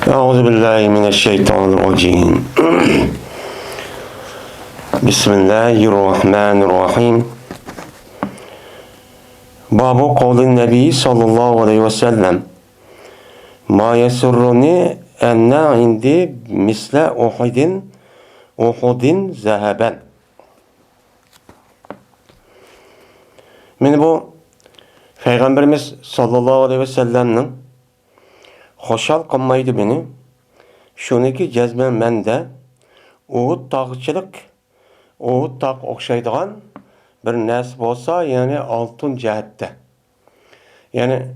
أعوذ بالله من الشيطان الرجيم بسم الله الرحمن الرحيم باب قول النبي صلى الله عليه وسلم ما يسرني أن عندي مثل أحد ذهبا. Meni bu Peygamberimiz sallallahu aleyhi ve sellem'nin hoşal qilmaydi beni. Şuniki cezmen mende Uhud tağçılık, Uhud tağ o'xshaydigan bir narsa bo'lsa, ya'ni oltin jihatda. Ya'ni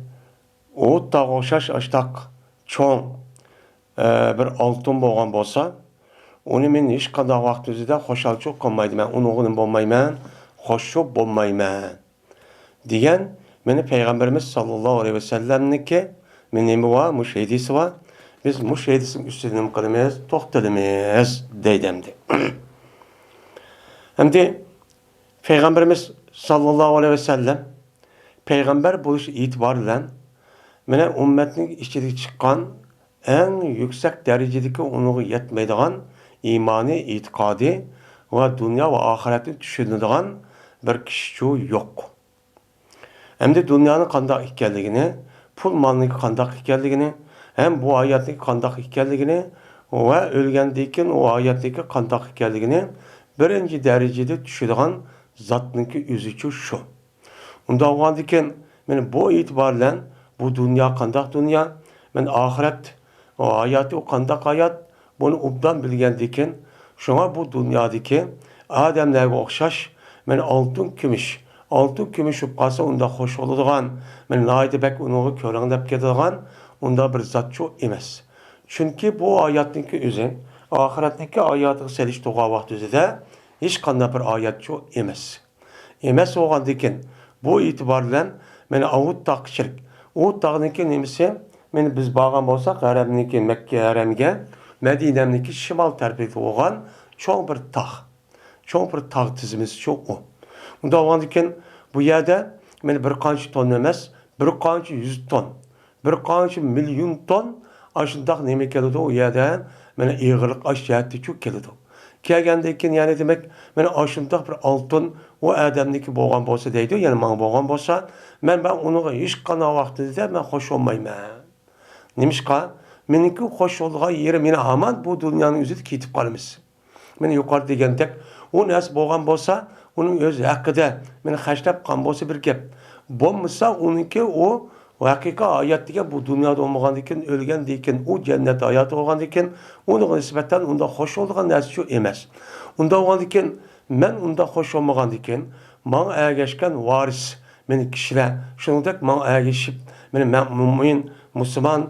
Uhud tağ o'xshash ashtaq cho'ng bir oltin bo'lgan bo'lsa, uni men hech qanday vaqt o'zida xo'shalchiq qilmayman, uni o'g'lim bo'lmayman, xo'shib bo'lmayman degan meni Peygamberimiz sallallohu alayhi vasallamniki menimi var, mush hadisi var. Biz mush hadisinin üstüne nima qilamiz, to'xtalamiz deydimdi. Hamdi Peygamberimiz sallallohu alayhi vasallam peygamber bo'lish e'tibori bilan mana ummatning ichiga chiqqan eng yuksak darajadagi unuga yetmaydigan iymoniy e'tiqodi va dunyo va oxiratni tushunadigan bir kishi yo'q. Hamda dunyoning qanday ekanligini, pul molning qanday ekanligini, hem bu hayotning qanday ekanligini va o'lgandan keyin u hayotdagi qanday ekanligini birinchi darajada tushunadigan zotniki o'zicha shu. Unda bo'lgandan keyin men bu e'tibor bilan bu dunyo qanday dunyo, men oxirat o hayoti o qanday hayot buni obdan bilgandan keyin shunga bu dunyodagi odamlarga o'xshash men oltin kumush qolsa unda xo'sh bo'ladigan, men noyda bak uni ko'rinib ketadigan unda bir zot shu emas. Chunki bu hayotniki o'zi oxiratniki hayotiga selishtirgan vaqt o'zida hech qanday bir hayot shu emas. Emas bo'lgandan keyin bu e'tibor bilan meni Uhud taqchilik, Uhud taqniki nimasi? Meni biz borgan bo'lsak, Arabniki Makka haramga, Madinamniki shimol tarafida bo'lgan cho'ng bir tog' tizimiz shu u. Unda bo'lgandan keyin bu yerda meni bir qancha ton emas, bir qancha 100 ton, bir qancha million ton ashundaq nima keladi u yerda, meni ig'irlik ashiyati shu keladi. Kelgandan keyin ya'ni demak, meni ashundaq bir oltin o odamniki bo'lgan bo'lsa deydi, ya'ni men bo'lgan bo'lsa, men uniga hech qanday vaqtida men xo'sh olmayman. Nimishqa? Meniki xo'sh bo'lgan yeri meni hamon bu dunyoning o'zida ketib qolamiz. Meni yuqori degandek, u narsa bo'lgan bo'lsa, uning o'z haqida meni xashlab qolgan bo'lsa bir gap. Bo'lmasa uniki o haqiqiy hayot degan bu dunyoda bo'lmagandan keyin o'lgandan keyin u jannat hayoti bo'lgandan keyin uniga nisbatan unda xo'sh bo'lgan narsa shu emas. Unda bo'lgandan keyin men unda xo'sh olmagandan keyin menga ergashgan varis meni kishilar shuningdek menga ergashib meni mo'min musulmon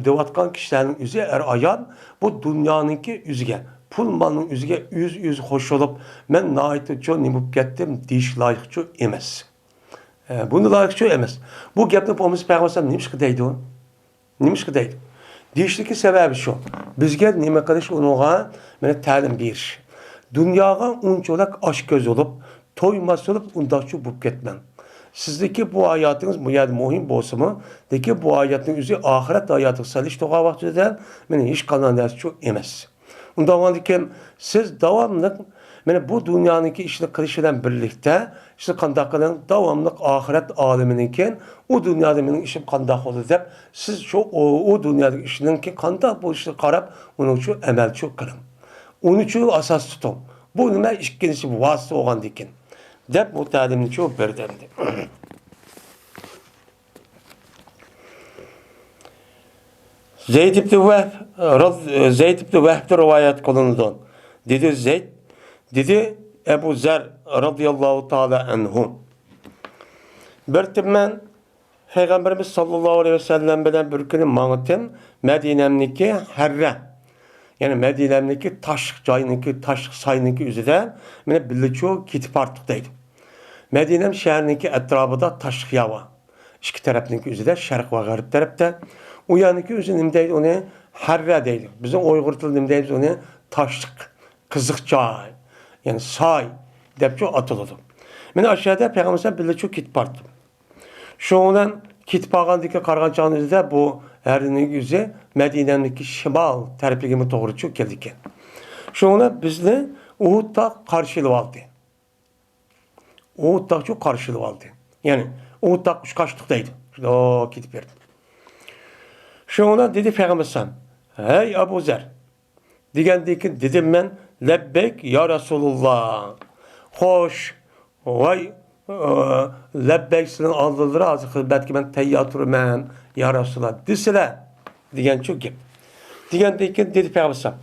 deyotgan kishilarning o'zi ayol bu dunyoningki o'ziga pul molning o'ziga o'z xo'sh bo'lib men noyat uchun nima bo'lib ketdim deyish loyiqchi emas. Buni loyiqchi emas. Bu gapni bo'lmasa Peygamber nimishqa deydi? Nimishqa deydi? Deyishdagi sababi shu. Bizga nima qilish unuga meni ta'lim berish. Dunyoga unchalik oshko'z bo'lib, to'ymas bo'lib undaqchi bo'lib ketman. Sizdagi bu hayotingiz bu yerda muhim bo'lsa-mu, lekin bu hayotning o'zi oxirat hayotiga solishtirgan vaqtida meni hech qanday narsa shu emas. Unda bo'lgandan keyin siz davomli mana bu dunyoniki ishni qilish bilan birlikda ishni qanday qiling, davomli oxirat olamininki u dunyoda mening ishim qanday bo'ldi deb siz shu u dunyodagi ishninki qanday bo'lishini qarab, uni uchun amalchi qiling. Uni uchun asos tuting. Bu nima ikkinchi vosita bo'lgandan keyin deb bu ta'limni shu berdim. Zeyd ibn Vahb rivayet kılındı. Dedi Zeyd, dedi Ebu Zer radıyallahu ta'ala anhu. Bir tümmen Peygamberimiz sallallahu aleyhi ve sellem bilen bir günü mağıtım Medine'mdeki Herre. Yani Medine'mdeki taş sayınınki üzerinde mene birlikço kitip artık deydi. Medine'm şehrinki etrafında taş yava. İki tarafınki üzerinde şark ve garip tarafta. O yanıki özü nima deydi onu? Harra deydi. Bizim Uyg'ur tilida nima deydi onu? Taşlık, qiziq joy. Yani say deb şu atıldı. Men aşağıda Peygamber birlikço ketib bordim. Şundan ketib qolgandiki qarag'anchangizda bu Erinin yüzü Medine'deki şimal tarafına doğru çok geldik. Şuna bizni Uhud Dağı karşılığı aldı. Uhud Dağı çok karşılığı aldı. Yani Uhud Dağı kaçlıktaydı. O gidip verdi. Şuna dedi Peygamber Sam, hey Abu Zer, degендeki dedim ben, lebbek ya Resulullah. Hoş, vay, lebbek senin aldıları azı hizmetki ben teyyat durmam ya Resulullah. Deseler, degen çok gep. Degендeki dedi Peygamber Sam,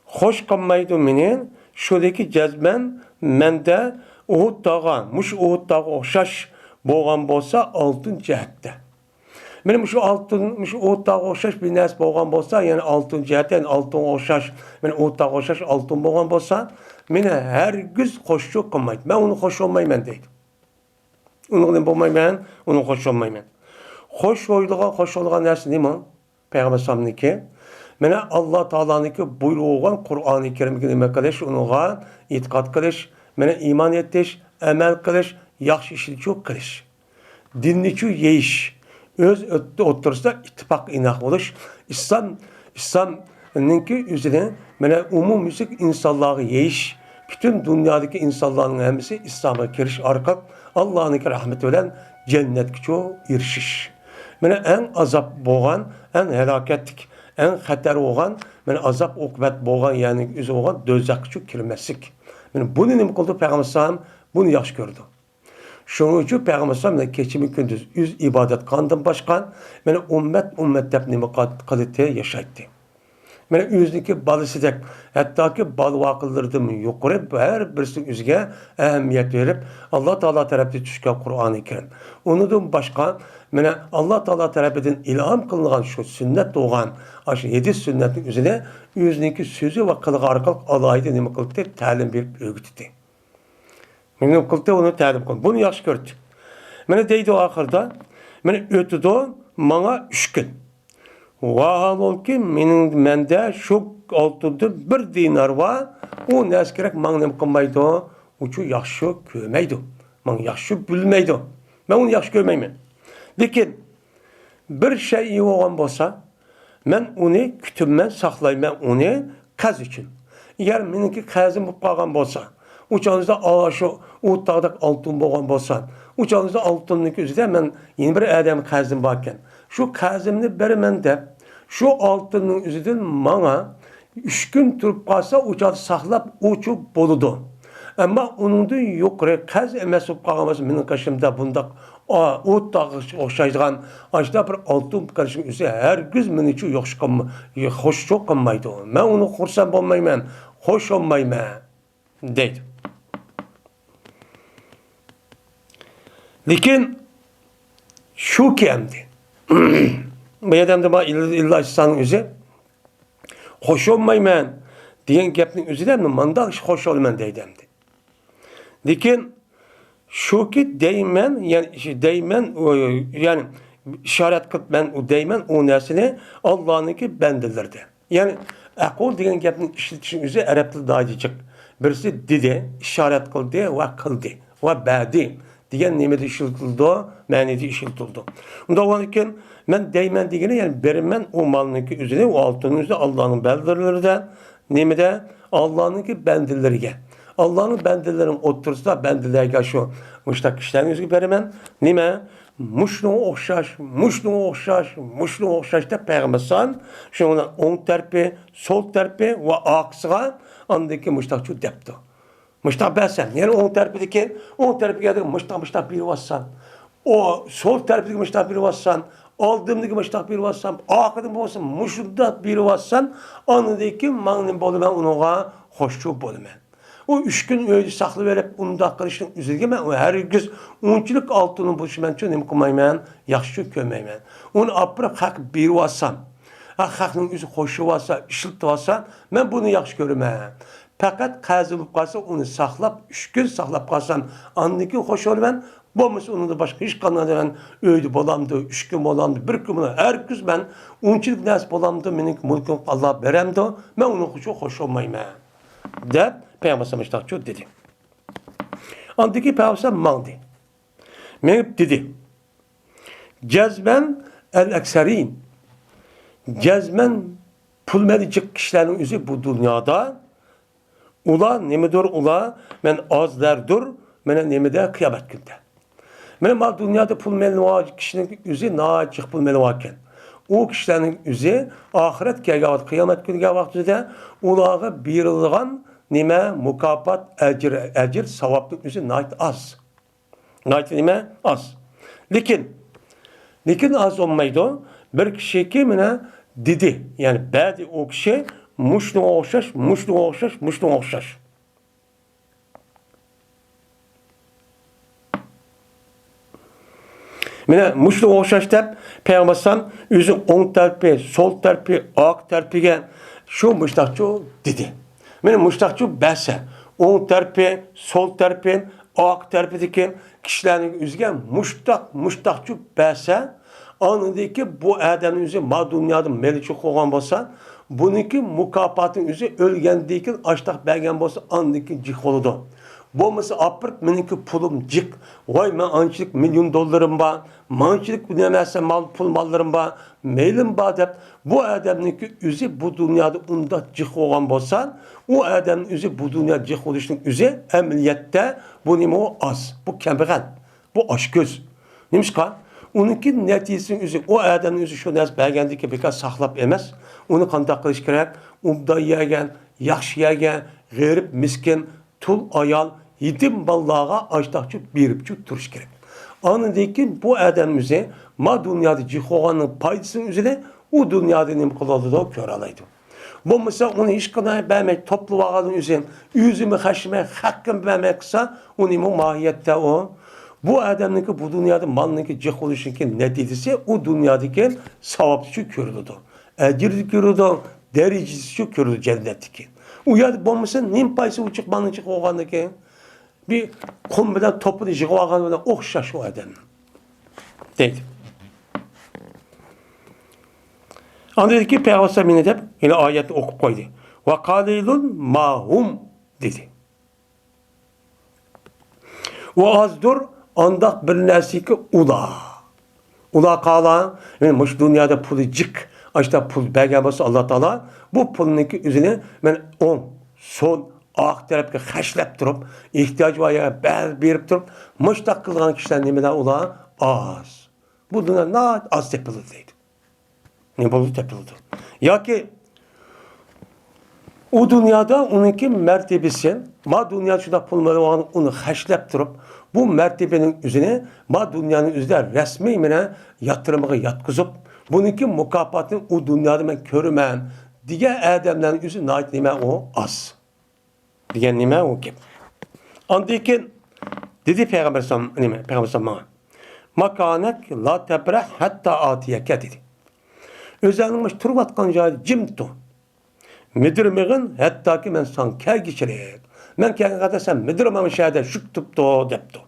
hoş kalmaydı menin, şuradaki cezmen mende Uhud Dağı, muş Uhud Dağı okşaş boğan bolsa altın cihette. Benim şu altın, şu Uhud Dağı okşaş bir nes boğan bolsa, yani altın cihette, yani altın okşaş, yani Uhud Dağı okşaş altın boğan bolsa, mene her güz hoşçuk kılmaydı. Ben onu hoş olmayayım deydim. Onu bulmayayım, onu hoş olmayayım. Hoş olduğun nersi değil mi? Peygamber Sam'nınki. Mene Allah Teala'nınki buyruğun Kur'an-ı Kerim'e nime kılış, onuğa itikat kılış, mene iman etiş, emel kılış, yaxşı işlik çok kılış. Dinliçü yeyiş, öz öttü otursa ittifak inak oluş. İslam'nınki üzerine mene umum müzik insanlığı yeyiş, bütün dünyadaki insanların hemisi İslam'a giriş arka Allah'ın rahmeti bilen cennetki çoğu irşiş. Mene en azap boğan, en helaketlik, en xatar boğan, mene azap okubet boğan, yani üzü boğan dözakçı kirmesik. Mene bunu nime kıldı Peygamber sallam, bunu yaxşı gördü. Şunun için Peygamber sallam keçimi gündüz yüz ibadet kandım başkan, mene ümmet dep nime kaliteye yaşaydı. Mene yüzdeki balı sidek, hatta ki bal vakıllardım yukarı her birisinin yüzüge ehemmiyet verip Allah Teala tarafından düşken Kur'an-ı Kerim. Ondan başka mene Allah Teala tarafından ilham kılınan şu sünnet doğan aşı 7 sünnetin üzerine yüzdeki sözü ve kılığı arkalık alaydı nime kılıkta talim bir öğütüdü. Nime kılıkta onu talim kıldı. Bunu yaxşı gördü. Mene deydi o ahırda, mene ötüdü bana 3 gün. Vahal ol ki mende şu altında 1 dinar var. O nesi gerek mağnem kılmaydı. Uçu yaxşı görmeydi. Man yaxşı bilmeydi. Ben onu yaxşı görmeyim. Lekin bir şey iyi olan olsa, ben onu kütübmen saklayayım, ben onu kaz için. Eğer benimki kazım bu kalgan olsa, uçağınızda ağaçı, Uhud Dağı'da altın boğan olsa, uçağınızda altının üzerinde ben yeni bir adam kazım varken, şu kazımını vermen de, şu altının üzerinden bana 3 gün durup kalsa uçağı saklap uçup boludu. Ama onun da yukarı kaz emesi kalması benim karşımda bunda Uhud Dağı okşaydıgan açta bir altın karşım üzerinde her gün benim için hoş çok kalmaydı. Ben onu kursam olmayayım, hoş olmayayım deydi. Lekin şu ki emdi. Bu adamda bana illa insanın üzeri hoş olmayayım diyen gepnin üzerinde mi manda hoş olmayayım deydi emdi. Lekin şu ki deymen yani işaret kılıp ben o deymen o nesini Allah'ınki bendelirdi. Yani akıl diyen gepnin işletişin üzeri Arap dili daha diyecek. Birisi dedi, işaret kıldı ve kıldı ve badi diyen nimeti işletildi, manidi işletildi. Onda olanken ben deymen diyene yani berimen o malınki üzerine o altının üzerine Allah'ın beldirleri de nimede Allah'ınki bendirleri Allah'ın bendirlerin otursa bendirlerge şu müştak kişilerin yüzü berimen nime muşnu okşaş da Peygamber san şuna on terpi, sol terpi ve aksıga andaki muştakçı depti. Muştak belsen. Yani on terpideki geldi muştak bir vassan. O sol terpideki muştak bir vassan. Aldığımdaki muştak bir vassan. Akıdım bu vassan. Muştak bir vassan. Anındaki mağnin bolu ben onuğa hoşçuk bolu ben. O 3 gün öyle saklı verip onu da arkadaşın üzerine ben her gün 10'luk altının buluşu ben çok nemkumayım yaxşı kömeyim. Onu apırak hak bir vassam. Hakның yüzü hoşu vassa, işilti vassa ben bunu yaxşı görüm. Fakat kazılıp kalsa onu saklap 3 gün saklap kalsam andaki hoş olur ben. Olmasa onu da başka hiç kanada ben öyle bolamdı, 3 gün bolamdı, 1 gün bolamdı. Her gün ben 10'luk nasip bolamdı, benim mülküm Allah veremdi. Ben onun hoş olmayayım. De Peygamber sallallahu dedi. Andaki Peygamber mağdi. Menip dedi. Cezben el ekserin. Cezmen pul medicik kişilerin üzü bu dünyada ula nemidir ula men azlerdir mene nemide kıyamet günde. Mene mal dünyada pul medicik kişinin üzü naçık pul medicaken. O kişilerin üzü ahiret gelge kıyamet günü gelge vaktinde ulağı birilgan nime mukafat ecir savaplık üzü nait az. Nait nime az. Lekin az olmaydı. Bir kişi ki mene dedi. Yani badi o kişi muşluğa okşaş. Mene muşluğa okşaş dep Peygamber'san yüzün on terpi, sol terpi, ak terpigen şu muştakçı dedi. Mene muştakçı bese. On terpi, sol terpi, ak terpideki kişilerin yüzüge muştakçı bese anındaki bu adamın yüzü ma dünyada meliçi koğan bolsa bununki mukapatın yüzü ölgendeki açtak bergen bolsa andaki cik oludu. Bu mesela apırt meniki pulum cik. Vay men ançılık milyon dolarım ba. Mançılık bilemezse pul mallarım ba. Meylim ba dep. Bu adamınki yüzü bu dünyada unda cik olan bolsa o adamın yüzü bu dünyada cik oluşunun yüzü emniyette bu nime o az. Bu kembeğen. Bu aşköz. Neymiş ka? Onunki neticesinin üzü, o adamın üzü şu nes belgendeki birkaç saklap emez. Onu kandak kılış gerek. Umda yegen, yaxşı yegen, gırip miskin, tul ayal, yetim ballağa açtakçı biripçü turuş gerek. Anındaki bu adamın üzü, ma dünyada cihoğanın paydasının üzerine o dünyada nem kıladı da kör alaydı. Bu mesela onu iş kadar beğenmek, toplu vaadın üzerine, yüzümü haşime, hakkım beğenmekse, onun mahiyette o. Bu adamınki bu dünyada malınki cih oluşunki neticesi o dünyadaki savapçı körüdü. Ecir körüdü, derecesi körüdü cennetteki. O yerde bulmuşsa nim payısı uçuk malın çık oğandaki bir kombiden toplu cih oğandaki okşaş o adam. Değil. Anladı ki Peygamber edip yine ayeti okup koydu. Ve kalilun mahum dedi. O azdır andak bir nesiki ula. Ula kala, yani bu dünyada pulu cik, işte pul belgemesi Allah Teala, bu pulunki üzerine ben on, sol, ak tarafı haşlap durup, ihtiyaç var ya bel berip durup, müştak kılgan kişiler nemeden ula az. Bu dünyada az tepildi. Ne buldu tepildi. Ya ki o dünyada onunki mertebesi, ma dünya şurada pulları olan onu haşlap durup, bu mertebenin üzerine, ma dünyanın üzerine resmi mine yatırımı yatkızıp, bununki mukafatını o dünyada ben körümen, diğer adamların üzerine ait nime o az. Diğer nime o gibi. Andaki dedi Peygamber Sallallahu makanek la tebreh hatta atiyeke dedi. Özellikle turbatkan cahil cimtu. Müdürmeğin hatta ki men san kâr geçirek. Men kâr kadar sen müdürmeğin şehirde şük tuttu deptu.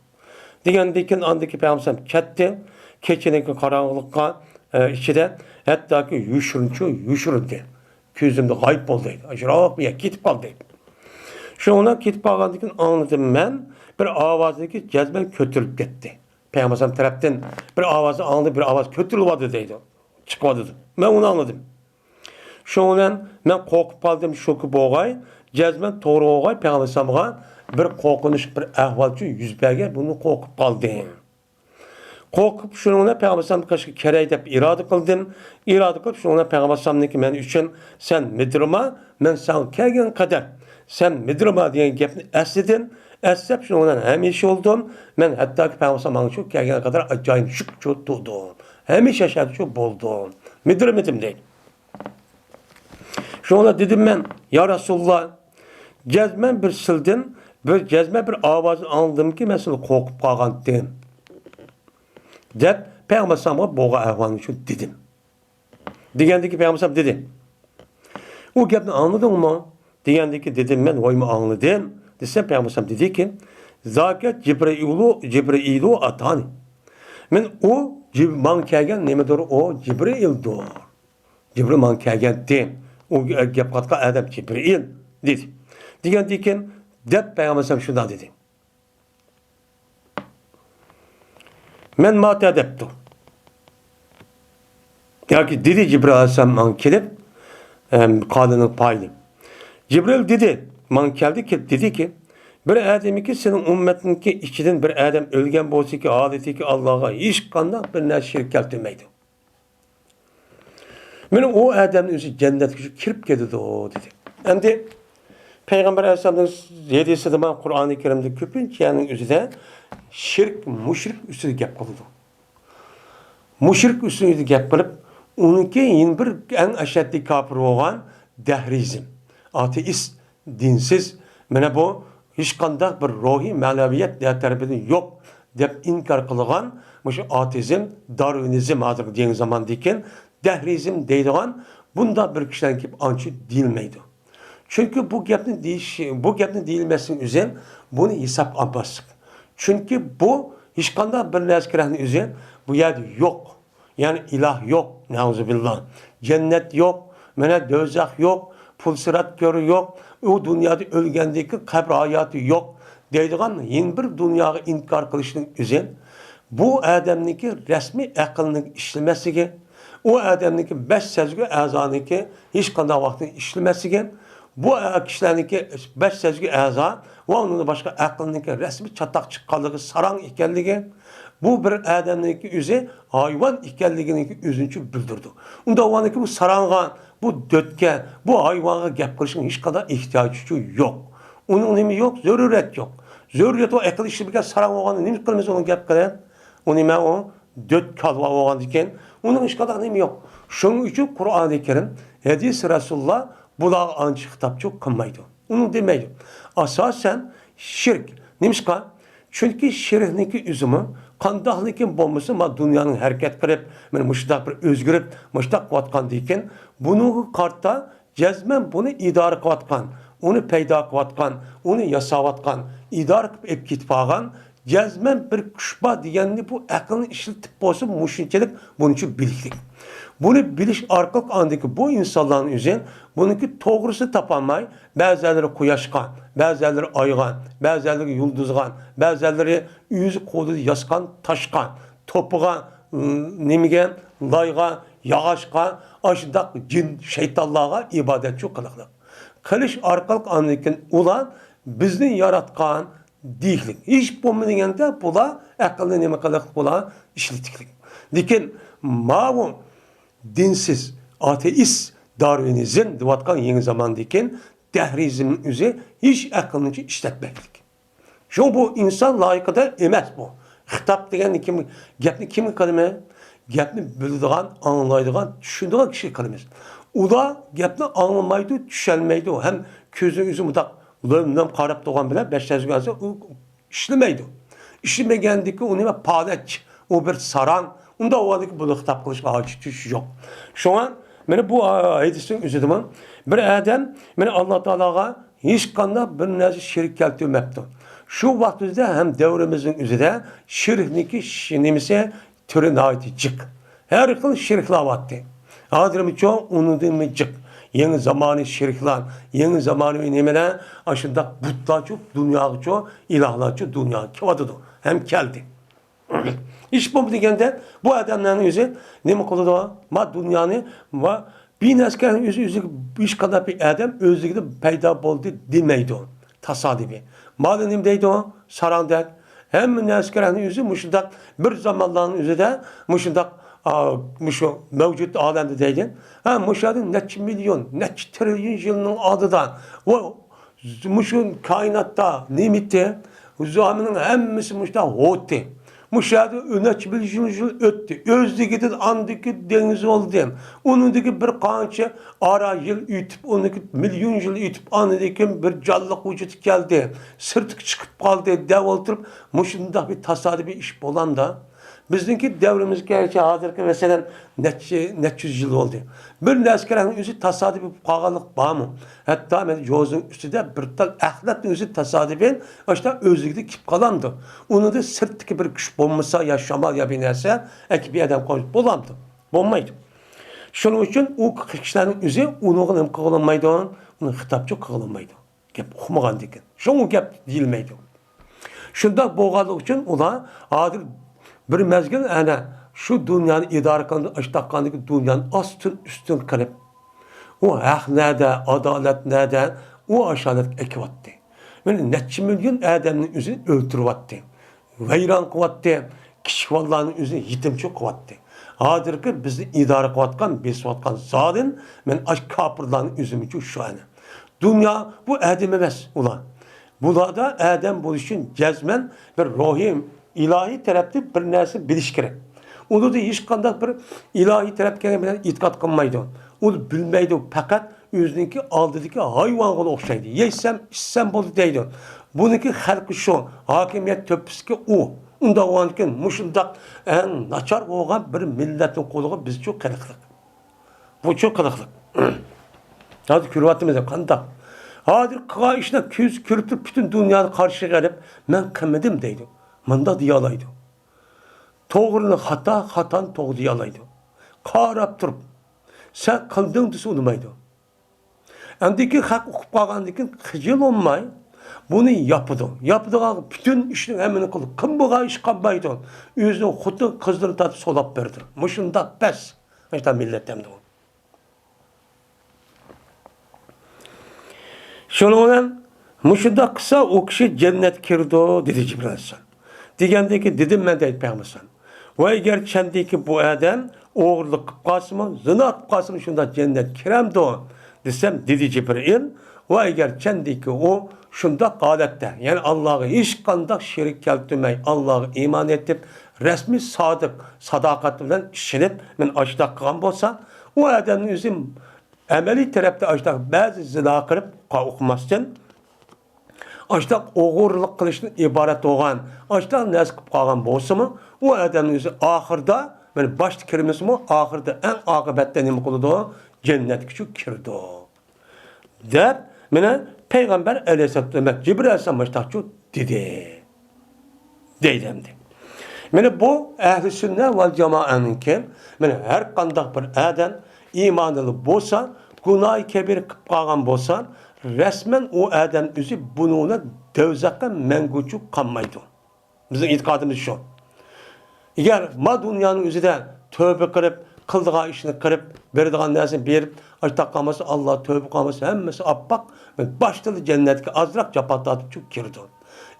Digendikin andaki Peygamber ketti. Keçinin karanlıkta içinde hatta ki yuşurundu. Gözümde kayıp oldu. Acırak bir gitip kaldı. Şu ona gitip kaldıkken anladım ben. Bir avazındaki cezben kötülüp gitti. Peygamber taraftan bir avazı anladı, bir avaz kötülüp dedi. Çıkmadı. Ben onu anladım. Şoňdan men korkup kaldım şoku boğay. Cezmen toğru boğay Peygamber'e bir korkunuş bir ahvalçı yüz berge bunu korkup kaldım. Korkup şoňdan Peygamber'e kaşık kerey dep irade kıldım. İrade kılıp şoňdan Peygamber'e men üçün sen midirma men sen kelgen kadar sen midirma diyen gepni esledin. Eslep şoňdan hemişe oldum. Men hatta ki Peygamber'e şu kelgen kadar acayip şük tutdum. Hemişe şaşırdı boldum. Midirmedim değil. Şuna dedim ben, ya Resulullah, cezmen bir sildin, bir cezme bir avazı anladım ki, mesela korkup kalgandım. Dep, Peygamber Sam'a boğa ahvanı için dedim. Digendeki Peygamber Sam dedi. O gepni anladın mı? Digendeki dedim ben, oymu anladım. Desem Peygamber Sam dedi ki, Zaket Cibrilu atani. Men o man kelgen nemedir o Cibril'dur. Cibril man kelgen dem. O gep katka adam Cibril dedi. Digendeki dep Peygamber Sam şundan dedi. Men mat edeptu. Yoki dedi Cibril alayhisalom kelib, qadının paylı. Cibril dedi, man keldi ki dedi ki, bir adamiki senin ümmetinki içinden bir adam ölgen bolsa ki adeti ki Allah'a hiç kandak bir narsa şirk keltirmeydi. Meni o adamın özü cennetke kirip ketdi o dedi. Endi Peygamber Aleyhisselam'ın hadisinde Kur'an-ı Kerim'de köpünçenin özüde şirk, müşrik üstüne gap kıldı. Müşrik üstüne gap kılıp onunki yine bir en aşağıdaki kafir olan dehrizm, ateist, dinsiz, mene bu hiç kandak bir ruhi manaviyet tarafından yok dep inkar kılgan, şu ateizm, darwinizm hazır diyen zaman diken dehrizm deydigan bunda bir kişiden ki ançı değilmeydi. Çünkü bu gapni deyilmesinin üzerine bunu hesap almasın. Çünkü bu hiç kandak bir neskerenin üzerine bu yerde yok. Yani ilah yok. Neuzubillah. Cennet yok. Mene dözak yok. Pul sırat körü yok. O dünyada ölgendeki kabr hayatı yok. Deydiğen yeni bir dünyayı inkar kılışının üzerine bu adamniki resmi akılının işlemesiga, o adamniki 5 sezgi azaniki hiç kandak vaktin işlemesiga, bu kişilerdeki 5 sezgi aza ve onun başka aklındaki resmi çatak çıkkanlığı sarang ekanligi, bu bir adamniki yüzü hayvan ekanligini özünçü bildirdi. Unda olaniki bu saranga, bu dötke, bu hayvana gap kılışın hiç kadar ihtiyacı yok. Onun nemi yok, zürüret yok. Zürüret o akıl işlemeye sarang olanı nemi kılmaz onun gap kılan? Onun nemi o döt kalva olan diken, onun hiç kadar nemi yok. Şunun için Kur'an-ı Kerim, hadis Resulullah bulağı ançı kitap çok kılmaydı. Onu demeydi. Asasen şirk. Nemişka? Çünkü şirkniki üzümü, kandahlikin bombası ma dünyanın hareket kırıp, müştak bir özgürüp, müştak vatkan deyken, bunu kartta cezmen bunu idare kıvatkan, onu peyda kıvatkan, onu yasavatkan, idare kıp kitfagan, cezmen bir kuşba diyenli bu aklını işletip olsun müşinçelik bunun için biliklik. Bunu biliş arkalık andaki bu insanların üzerine bununki doğrusu tapanmay, bazıları kuyaşkan, bazıları aygan, bazıları yıldızgan, bazıları yüzü kolu yaskan, taşkan, topugan, nemigen, laygan, yağaşkan, aşıdak cin, şeytanlığa ibadetçi kılıklık. Kılış arkalık andaki ulan bizden yaratkan değillik. Hiç bulmadığında de bula akıllı neme kılık bula işletiklik. Dikin mağun dinsiz, ateist, darwinizm divatkan yeni zamandaki dehrizmin üzeri hiç aklını işletmeklik. Şu bu insan layıkıda emez bu. Hitap degen kim, gapni kim kaleme? Gapni bildiğin, anlaydıgan, düşündüğün kişi kalemez. O da gapni anlamaydı, düşelmeydi o. Hem közü yüzü mutak lönlem karab doğan bile 500 gazı işlemeydi. İşlemegendiki o neme padeç, o bir saran, onda o adaki bunu hitap kılışma hacı yok. Şu an beni bu hadisin üzerinden bir adam beni Allah Teala'ga hiç kanda bir nezi şirk keltirmekti. Şu vaktimizde hem devrimizin üzerinde şirkniki şinimisi türü naiti cık. Her kıl şirkla vattı. Adırımı çoğu unudun cık. Yeni zamanı şirklan, yeni zamanı nemeler aşında butlar çok, dünya çok, ilahlar çok, dünya kevadıdı. Hem geldi. İş bu degende bu adamların yüzü ne mi kıldı o? Ma dünyanı ve bir neskerin yüzü iş kadar bir adam özlükte peyda oldu demeydi o. Tasadifi. Madem deydi o sarandak hem neskerin yüzü müşindak bir zamanların yüzü de müşindak müşo mevcut alemde deydi. Ha müşadın neç milyon, neç trilyon yılının adıdan o müşün kainatta nimitte zamanın hemmisi müşta hotti. Müşahede öneç bir öttü. Özdeki andaki deniz oldu. Onundaki bir kança ara yıl ütüp, onundaki milyon yıl ütüp, andaki bir canlılık vücut geldi. Sırtık çıkıp kaldı, dev oturup, müşünde bir tasadifi iş bolan da, bizdeki devrimiz gerçi hazırki mesela neç yüz yıl oldu. Bir neskerenin yüzü tasadifi kağalık bağ mı? Hatta ben yozun üstüde bir tal ahlat yüzü tasadifin işte özlükte kip kalandı. Onu da sırttaki bir kuş bombasa ya şamal ya binerse eki bir adam koyup bolamdı. Bombaydı. Şunun için o kişilerin yüzü onu hem kağılanmaydı, onu hitapçı kağılanmaydı. Gep okumagan diken. Şunu gep değilmeydi. Şunda boğalık için ona adil bir mezgil ana şu dünyanı idare kılındı, açtakkandaki dünyanın üstün kılıp, o hak nerede, adalet nerede, o aşağılık ekivattı. Yani neçe milyon adamın yüzünü öldürüvattı. Veyran kıvattı, kişi vallahanın yüzünü yitimçi kıvattı. Hazırki bizi idare kıvatkan, besvatkan zalim, men aç kapırların yüzümüzü şu an. Dünya bu adam emez ulan. Burada adam bu için cezmen bir ruhi, ilahi tarafta bir narsa biliş gerek. Onu da hiç kandak bir ilahi tarafta bilen itikat kılmaydı. Onu bilmeydi fakat özünki aldıdaki hayvana okşaydı. Yeysem, içsem buldu deydi. Bununki halkı şu, hakimiyet töpüsü o. Unda o anki muşundak en naçar olan bir milletin koluğu biz çok kılıklık. Bu çok kılıklık. Hadi kürvatımızda kandak. Hadi kığa işine küz kürüp bütün dünyada karşı gelip ben kımmedim deydi. Manda diyalaydı. Toğrunu hatan toğ diyalaydı. Karap durup sen kıldın dışı unutmaydı. Andaki hak okup kalgandaki kıcıl olmay bunu yapıdı. Yapıdığı bütün işin emini kıldı. Kim buğa iş kalmaydı. Yüzünü kutu kızdırıp tadı solap verdi. Mışında pes. İşte milletten de o. Şununla mışında kısa o kişi cennet kirdi dedi Cibril Aleyhisselam. Degендeki dedim ben deyip Peygamber'san. Ve eğer kendiki bu adam oğurluk kıp kalsın, zina kıp kalsın şunda cennet kiremdi o. Desem dedi Cibril. Ve eğer kendiki o şunda galette. Yani Allah'ı hiç kandak şirik keltürmey. Allah'ı iman etip resmi sadık, sadakatli bilen işinip men açtak kılan bolsa o adamın üzüm ameli tarafta açtak bazı zina kırıp okumasın. Açtak oğurluk kılışın ibaret olan, açtak naz kıp kalgan bolsa mı o adamın üzüm ahırda yani başta kirmesi mi ahırda en akıbette ne mi kılıdı o? Cennet küçük kirdi o. Der, mene Peygamber Aleyhisselatü demek Cibril Aleyhisselam baştakçı dedi. Deydemdi. Mene bu ehl-i sünnet vel cemaatınki, mene her kandak bir adam imanlı bolsa, günah-ı kebir kıp kalgan bolsa, resmen o adam üzü bununla devzakka mengucu kalmaydı. Bizim itikadımız şu. Eğer ma dünyanın üzüde tövbe kırıp, kıldığa işini kırıp, verdiğin nesini berip, açtak kalması, Allah tövbe kalması, hemmesi appak, başladı cennetki azrak çapatlatıp çok girdi.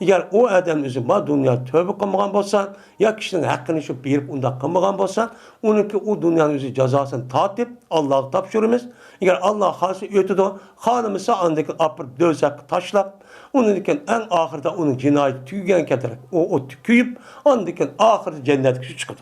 Eğer o adam üzüm ma dünya tövbe kılmagan bolsa, ya kişinin hakkını şu berip unda kılmagan bolsa, onunki o dünyanın üzü cezasını tatip, Allah'a tapşırımız. Eğer Allah hası ötüdü, hanımıza andaki apır dözak taşlap, onunki en ahırda onun cinayeti tüygen getirip, o tüküyüp, andaki ahırda cennet kişi çıkıdı.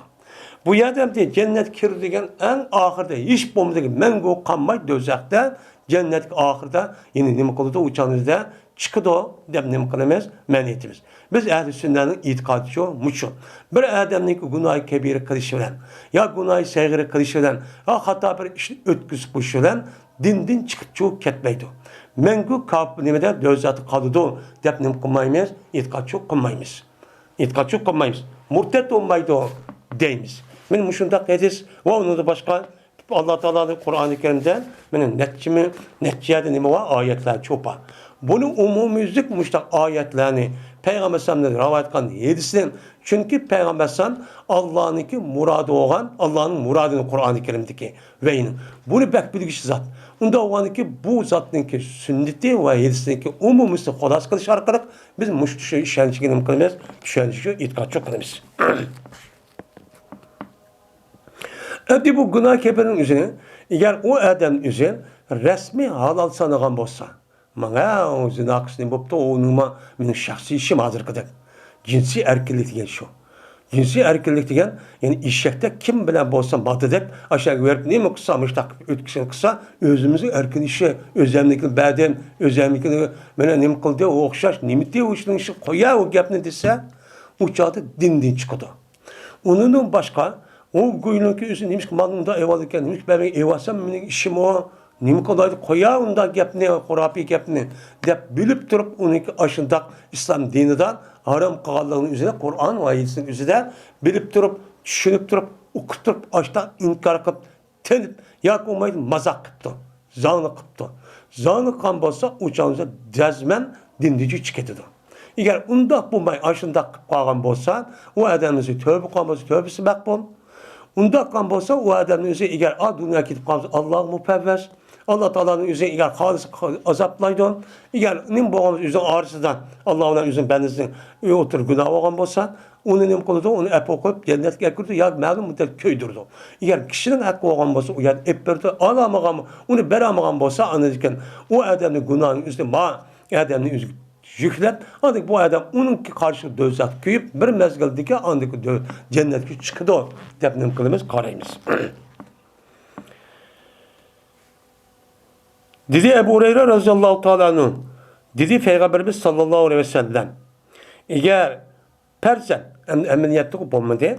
Bu adam diye cennet kirdigen en ahırda hiç bomdaki mengo kanmay dözakta cennet ahırda yine nime kılıda uçanızda çıkıdı o dep nime kılamaz meniyetimiz. Biz ehl-i sünnetin itikadı şu muçu. Bir adamın günah-ı kebiri kılışı bilen ya günah-ı saygırı kılışı bilen ya hatta bir işin ötküsü kılışı bilen din çıkıp çoğu ketmeydi. Mengo kapı nimede dözatı kalıdı dep nime kılmayımız itikadı çok kılmayımız. İtikadı çok kılmayımız. Murtet olmaydı o deyimiz. Men muşundak hadis ve onu da başka Allah Teala'nın Kur'an-ı Kerim'de benim neticede nime var ayetler çopa. Bunu umumizlik muştak ayetlerini Peygamber Sallallahu rivayet kıldı yedisinin. Çünkü Peygamber Sallallahu Allah'ınki muradı olan Allah'ın muradını Kur'an-ı Kerim'deki veynin. Bunu bek bilgisi zat. Onda olanki bu zatınki sünneti ve yedisinki umumisi kolas kılış arkalık biz muştuşu işençigini kılmaz, işençigini itikatçı kılmaz. Eğer bu günah keberin üzerine, eğer o adam üzerine resmi halal sanıgan bolsa, bana o zina kısmını bopta onuma benim şahsi işim hazır kadar. Cinsi erkeklik diyen şu. Cinsi erkeklik diyen yani işekte kim bilen bolsa batıdek aşağı verip ne mi kısamıştak ötküsünü kısa özümüzün erkek işi özlemlikini bədem özlemlikini bana ne mi kıldı o okşaş nimiti o işin işi koya o gapını dese uçağı din çıkıdı. Onun başka o goyununki üstü neymiş ki malında ev alırken neymiş ki ben ev alsam benim işim o neymiş kadar koya onda gapni hurafi gapni dep bilip durup onunki aşındak İslam dininden haram kağallığının üzerine Kur'an ayetinin üzerine bilip durup düşünüp durup okutup açta inkar kıp tenip yak olmaydı mazak kıptı zanlı kıptı zanlı kan bolsa uçağınıza cezmen dindici çıketidir. Eğer undaq bulmay aşındaq kıp kalgan bolsa o adamınızı tövbe kalması tövbesi makbul. Undaqan bolsa o adamın özü eğer a dünya gidip qalsa Allah müpevves. Allah Taala'nın özü eğer halis azaplaydı. Eğer nim boğamız özün ağrısından Allah olan özün benizin otur günah olgan bolsa onu nim kılıdı, onu ep okuyup cennetke girdi ya ma'lum müddet köydürdü. Eğer kişinin hakkı olgan bolsa o yani ep berdi alamagan onu beramagan bolsa anladıkken o adamın günahının üstü ma adamın özü yüklep, andık bu adam onunki karşı dözat köyüp bir mezgildeki andık cennetki çıkıdı dep nim kılımız karayımız. Dedi Ebu Hureyre radıyallahu ta'ala anhu, dedi Peygamberimiz sallallahu aleyhi ve sellem, eğer persen, emniyetlik olmadı,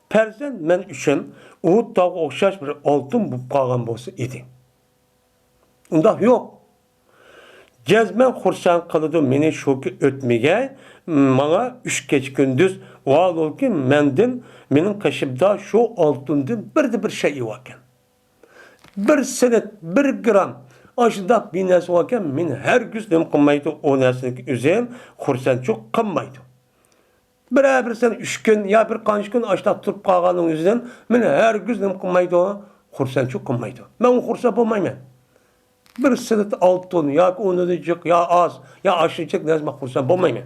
persen men üçün Uhud dağı okşaş bir altın bu qalğan bolsa idi. Unda yok. Cezmen xursan qılıdı meni şoki ötmege, bana 3 geç gündüz vaal ol ki mendin, menin kaşımda şu altındın bir şey varken. Bir senet, bir gram aşıda bir nesi varken men her gün dem qılmaydı o neslik üzem xursan çok qılmaydı. Bir sen 3 gün ya bir qanç gün aşıda turup qalğanın üzünden men her gün dem qılmaydı xursan çok qılmaydı. Men xursa bolmayman. Bir senet altın ya onu diyecek ya az ya aşıcık nezme xursan bolmayman.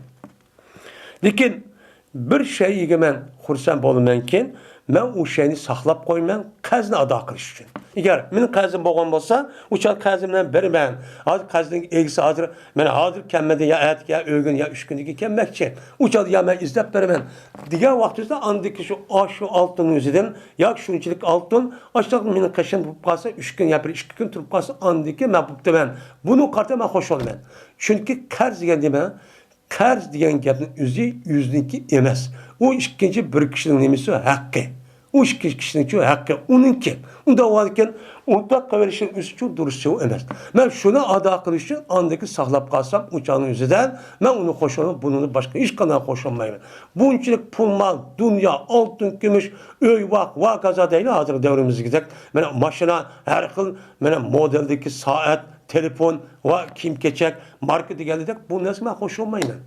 Lekin bir şey egemen xursan bolmanken men o şeyni saqlab qoyman qazni ado qilish uchun. Eğer mening qazim bo'lgan bo'lsa, o'sha qazimdan berman. Hozir qazning egisi hozir mana hozir kelmadi ya at ya o'g'in ya 3 kunga kelmoqchi. O'sha ya men izlab beraman. degan vaqtida andiki şu altının o'zidan ya shunchalik oltin, aşağı mening qashim bo'lib qolsa 3 kun ya 2 kun turib qolsa andiki men bo'ptiman. Buni qarta men xush olaman. Chunki qarz degan nima? Qarz degan gapning o'zi yuzniki emas. O ikkinchi bir kishining nimasi haqqi. O ikki kishining haqqi uninki. Unda varken unda qaverishing uchun durustcha emas. Men shuni ado qilish uchun andagi saqlab qolsam uçağın o'zidan men uni qo'shaman, buni boshqa hech qanday qo'sholmayman. Bunchalik pul mol, dunyo, oltin, kumush, uy, vaqt, va kaza deyli hozir davrimizga. Mana mashina, har xil mana modeldagi soat, telefon va kiyim-kechak marka deganidek bu narsa men qo'sholmayman.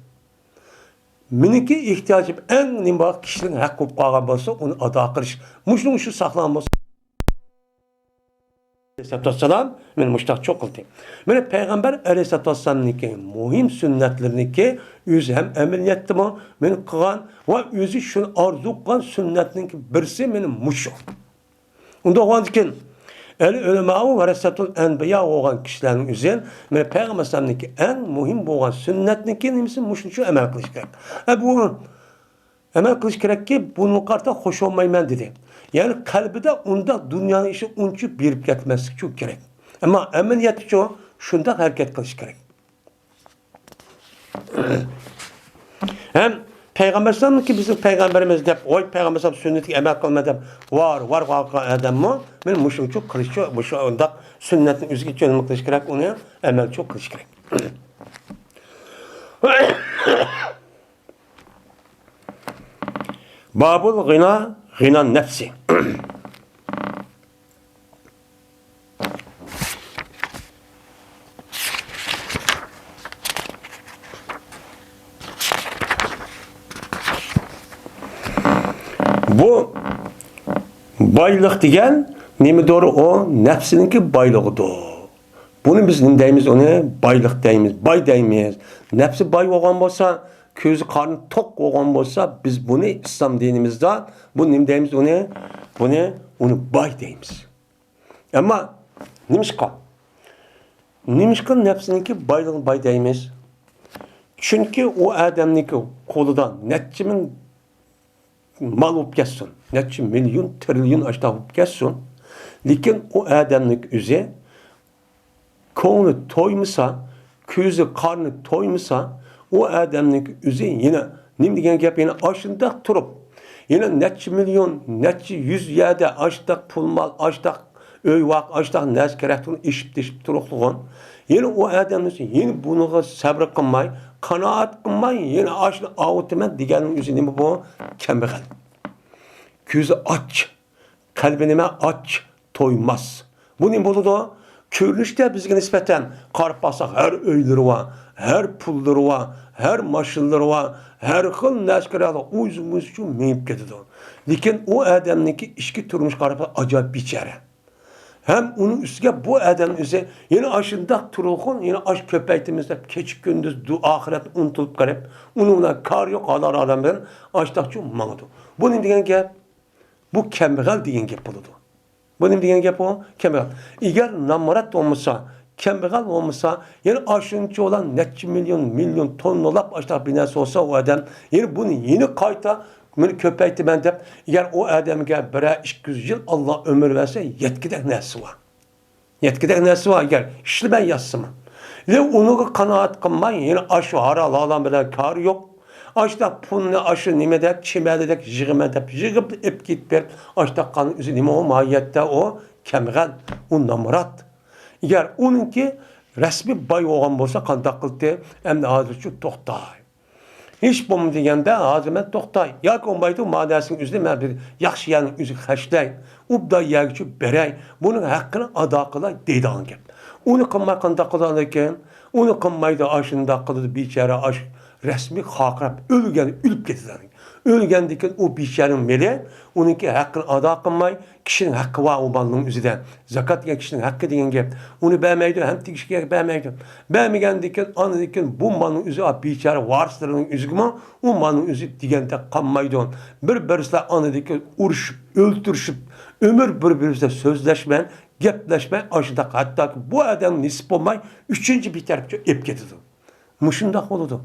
Meniki ihtiyacım en nimba kişinin hakkı bo'lib qolgan bo'lsa, uni ado qilish. Mushning shu saqlangan bo'lsa. Aleyhisselam men mushtaq çok qildi. Mana Peygamber Aleyhisselam'niki muhim sünnetlarniki o'zi ham amaliyotdimi men qilgan va o'zi shuni orzu qilgan sünnetninki birisi meni mushu. Unda o'g'andikin el-ulema ve resatul enbiya olan kişilerin üzerine ve Peygamber sallallahu en muhim olan sünnetniki nimisi muşun şu emel kılış gerek. Bu emel kılış gerek ki bunun karta hoş olmayman dedi. Yani kalbide onda dünyanın işi unçu birip gitmesi çok gerek. Ama emeliyat şu şunda hareket kılış gerek. Hem Peygamber sallallahu ki bizim peygamberimiz de oy Peygamber sallallahu sünneti emel kılmadım var adam mı? Men muşum çok kılıç bu şu anda sünnetin üzgü çözümü kılıç gerek onu emel çok kılıç gerek. Babul gina nefsi. Bu baylık degan nemi doğru o nefsininki baylığıdır. Bunu biz ne deymiz onu baylık deymiz, bay deymiz. Nefsi bay olgan bolsa, közü karnı tok olgan bolsa biz bunu İslam dinimizde bu ne deymiz onu bay deymiz. Ama nimişka nefsininki baylığın bay deymiz. Çünkü o adamninki koludan netçimin mal olup geçsin. Neçe milyon, trilyon aşağı olup geçsin. Lakin o adamlık üze konu toymasa, közü karnı toymasa o adamlık üze yine ne degen gap yine aşında turup yine neçe milyon, neçe yüz yerde aşağı pul mal, aşağı öy vak, aşağı nes gerektiğini işip turukluğun. Yine o adamlık yine bunu sabır kılmay, kanaat kılmay, yine aşağı avutumen degenin üze ne bu? Kembegel. Gözü aç, kalbinime aç, toymaz. Bu ne buludu? Körünüşte bizge nispeten qarab baksaq her öyleri var, her pulları var, her maşınları var, her xil naşkaralı o'zimiz uchun minib ketadi. Lekin o adamniki ishki turmush qarab acayip bichara. Hem onun üstüne bu adamın üzerine yine aşında turulğun, yine aş köpektimizde keçik gündüz ahiret unutulup garip. Onunla kar yok Allah adamın aştakçı mağdu. Bunun diyen gep, bu kembegal diyen gep buludu. Bunun diyen gep o kembegal. Eğer namarat olmasa, kembegal olmasa, yani aşınca olan netçi milyon tonlolap aştak binası olsa o adam, yani bunu yeni kayta beni köpekti ben de, eğer o adamga bire 200 yıl Allah ömür verse yetkidek nesi var. Yetkidek nesi var eğer işli ben yazsın. Ve onu kanaat kılmayın. Yani aşı haral alan bilen kar yok. Aşta punne aşı nimedek, çimedek, jığıp ip gitber. Aşta kanın üzü nime o mahiyette o kemgal, o namarat. Eğer onunki resmi bay olan olsa kandak kıldı, hem de hazır şu tohtay. Hiç bunu degende hazır ben tohtay. Ya olmaydı madesinin üzerine ben bir yaxşıyanın üzü xəşləy. O da yerçi berey. Bunun hakkını ada kılay deydi angel. Onu kılmay kandak kılarken, onu kılmaydı aşında kılıdı biçare aş resmi hakrap ölüp getiren. Ölgendeki o biçarenin mele, onunki hakkını ada kılmay, kişinin hakkı var o malının üzerinde. Zakat diyen kişinin hakkı diyen gep. Onu beğenmeydi, hem de kişiye beğenmeydi. Beğenmeyendeki, anıdaki bu malının üzerinde biçare varslarının üzerinde, o malının üzerinde digende kanmaydı. Bir anıdaki uruşup, öldürüşüp, ömür birbirimizle sözleşmeyen, gepleşmeyen aşıda hatta bu adam nisip olmay, üçüncü bir tarafça ep getirdi. Mışındak oldu.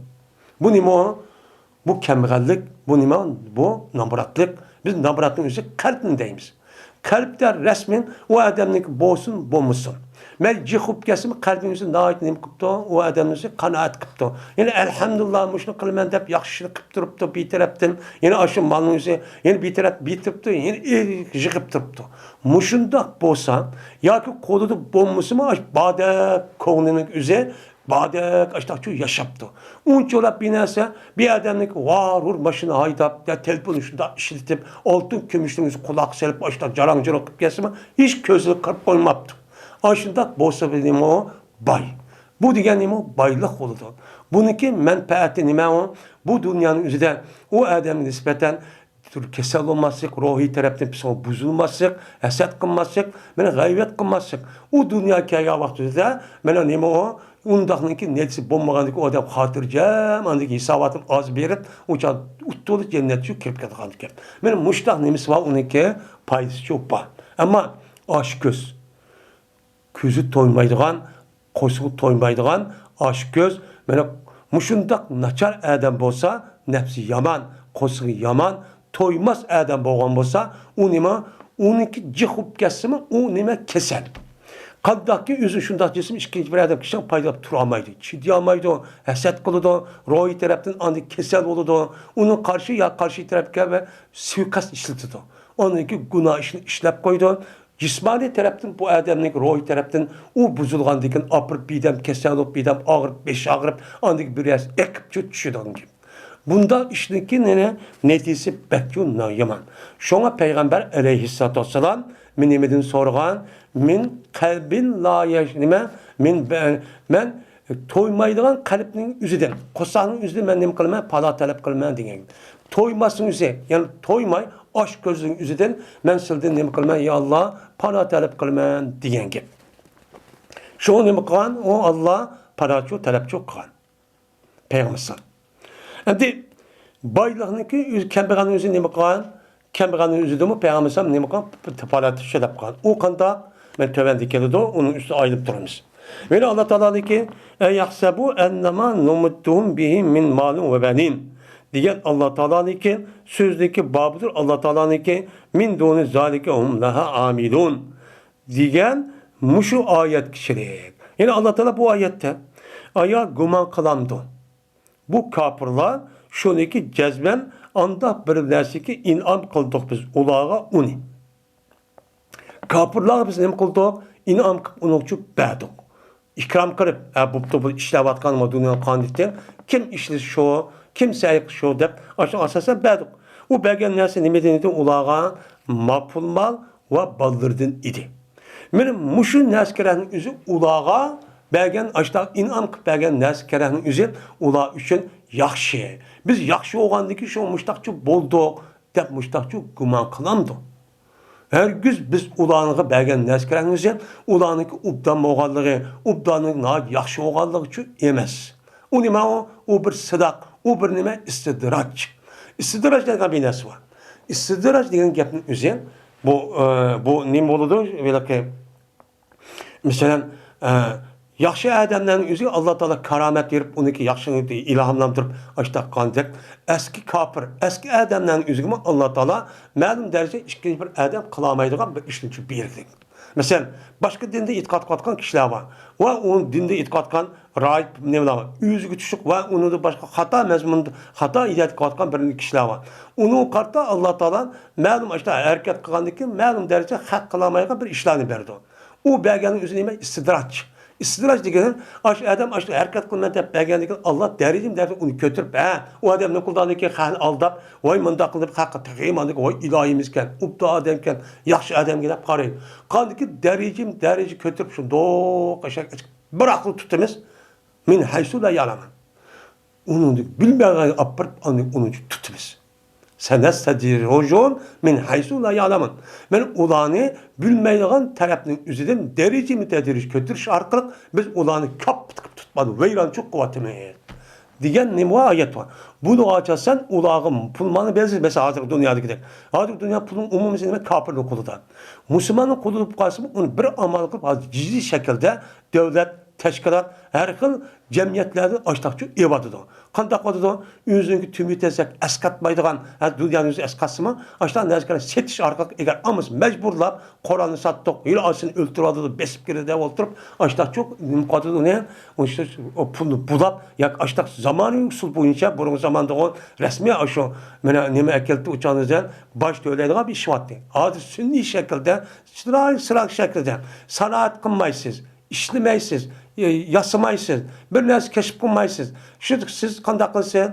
Bu nime o? Bu kemgallik, bu nime bu namaratlık. Biz namaratın üzerinde kalbindeyimiz. Kalpte resmen o adamın boğsun, boğmuşsun. Ben cihub kesimi kalbimizin nahit nime kıptı, o adamımızı kanaat kıptı. Yani elhamdülillah muşunu kılmen deyip yakışını kıptırıptı bir taraftan. Yani aşın malın üzerine, yani bir taraf bitiripti, yani jıkıp duruptu. Muşundak boğsan, ya ki koludu boğmuşu mu, badek koğunun üzerine, badek açtakçı yaşaptı. Unçolap binerse bir adamlık var başına haydap, ya telefonu şunda işletip, altın kümüşlüğünüz kulak serip açtak carancır okup kesme, hiç közü kırp koymaptı. Aşında bolsa bildiğim o bay. Bu diyenim o baylık oldu. Bununki menfaati nime o? Bu dünyanın üzerinde o adamın nispeten kesel olmazsak, ruhi taraftan psikolojik bozulmazsak, haset kılmazsak, bana gayret kılmazsak. O dünya kaya vaktinde bana nime o? Undaknınki netsi bombagandaki o adam hatırcam, andaki hisabatım az berip, uçan uttolu cennetçi kirip ketkandık. Benim muştak nemisi var, onunki paydası çok var. Ama aşk göz. Közü toymaydıgan, kosuğu toymaydıgan, aşk göz. Bana muşundak naçar adam bolsa, nefsi yaman, kosuğu yaman, toymaz adam bolgan bolsa, o nime, onunki cihub kesimi, o nime keser. Kaddaki üzü şundak cisim ikinci bir adam kişiden paydalıp turamaydı. Çidiyamaydı, haset kılıdı, ruhi taraftan andı kesel oldu. Onun karşı tarafka ve suikast işletidi. Onunki günah işini işlep koydu. Cismani taraftan bu adamın ruhi taraftan o buzulgan dikin apır bidem kesel olup bidem ağırıp beş ağırıp andı bir yaz ekip çötüşüdü onun gibi. Bunda işteki netisi bekçun yaman. Şona Peygamber aleyhissalatu vesselam minimedin sorgan min kalbin la yaşnime men toymaydıgan kalbinin üzüden kosağının üzüden men nima qilman pala talep qilman degan. Toymasın üzü yani toymay aşk gözünün üzüden men silden nima qilman ya Allah pala talep qilman degan gap. Şo nima qilgan o Allah paraço talep çok qilgan. Peygamber. Endi baylıqniki kembeğanın üzü nima qilgan? Kembeğanın üzü demi Peygamber sallam nima qilgan? Palat şedap qilgan. O kanda men tövendiki keldi onun üstü ayılıp duramiz. Ve Allah Teala ki yahsabu ennema numuttuhum bihi min malin ve benin. Diyen Allah Teala ki sözdeki babıdır Allah Teala ki min duni zalike hum laha amilun. Diyen muşu ayet kişilik. Yani Allah Teala bu ayette aya guman kılamdı. Bu kapırlar şunu ki cezben anda bir dersi ki inam kıldık biz ulağa uni. Kapırlar biz ne kıldık? İnam unukçu bədik. İkram kırıp, bu işlevatkan mı dünyanın kanditten, kim işli şu, kim sayık şu deyip, asasen bədik. O belgen nesi nimedin idi ulağa mapulmal ve baldırdın idi. Meni muşu neskerenin üzü ulağa bergen açta inam qilib bergen neskerenin üzü ula üçün yaxşı. Biz yaxşı olgandaki şu muştaqçı bolduq deb muştaqçı guman qılamdı. Hergiz biz ulanığı bergen neskerenin üzü ulanıki ubdan boğanlığı, ubdanın yaxşı olganlığı üçün emas. O nima o bir sidaq, o bir nima istidraç. İstidraç degan bir narsa var. İstidraç degan gapning o'zi bu nima bo'ladi? Belki mesela yaxshi odamlarning o'ziga Alloh taolo karomat berib, uniki yaxshilikni ilhomlantirib ashtaqqandek, eski kafir, eski odamlarning o'ziga Alloh taolo ma'lum darajada ikkinchi bir odam qilolmaydigan bir ishni berdi. Mesela başka dinde itiqad qilgan kishilar var. Ve onun dinde itiqad qilgan rahib ne var? O'ziga tushib ve onu da başka hata mazmunda, hata itiqad qilgan bir kishilar var. Onun qarta Alloh taolo ma'lum işte harakat qilgandan keyin ma'lum darajada haq qilolmaydigan bir ishlarni berdi. O berganning o'zi nima? Istidraj. İstidraj degani aş adam aş harakat qilman deb bergandan keyin Alloh darajim deb uni ko'tirib, o adam ne qildan keyin xalni aldab, voy munda qilib haqqa taqimani, voy ilohimiz ekan, ubda odam ekan, yaxshi odamga deb qaraydi. Qandiki daraja ko'tirib shundoq bir aql tutamiz. Men haysu la ya'laman. Uni bilmagan apirib uni tutamiz. Senestedirojon min haysu la ya'lamun. Men ularni bilmaydigan tarafning o'zidan darajami tadrij ko'tirish orqali biz ularni kap tutmadi. Vayronchi quvvatimi degan nima oyat bor. Buni ochasan ularga pulmani bersiz. Mesela hozir dunyodagidek. Hozir dunyo pulning umumiy nima kofirning qo'lida. Musulmonning qo'lida qolsa uni bir amal qilib jiddiy shaklda davlat teşkilat her xil cemiyetlerden açtıkça evadıdı. Qandaq oladı? Özünki tümit etsek eskatmaydigan, dünyanın özü eskatsımı, açtan nezkere setiş arqaq eğer amız mecburlap Kur'an'ı sattık, yıl asını öldürüyordu, besip girdi oturup açtak çok nimqatıdı ne? O pulunu bulap, yak açtak zamanı usul boyunca, bunun zamanda o resmi aşı, neme ekelti uçağınızdan baş öyleydiği bir iş vardı. Adı sünni şekilde, sıra şekilde, sanat kılmaysız, işlemeysiz, yasamaysiz, bir narsa keşif qilmaysiz. Şu siz qandaq qilsanız,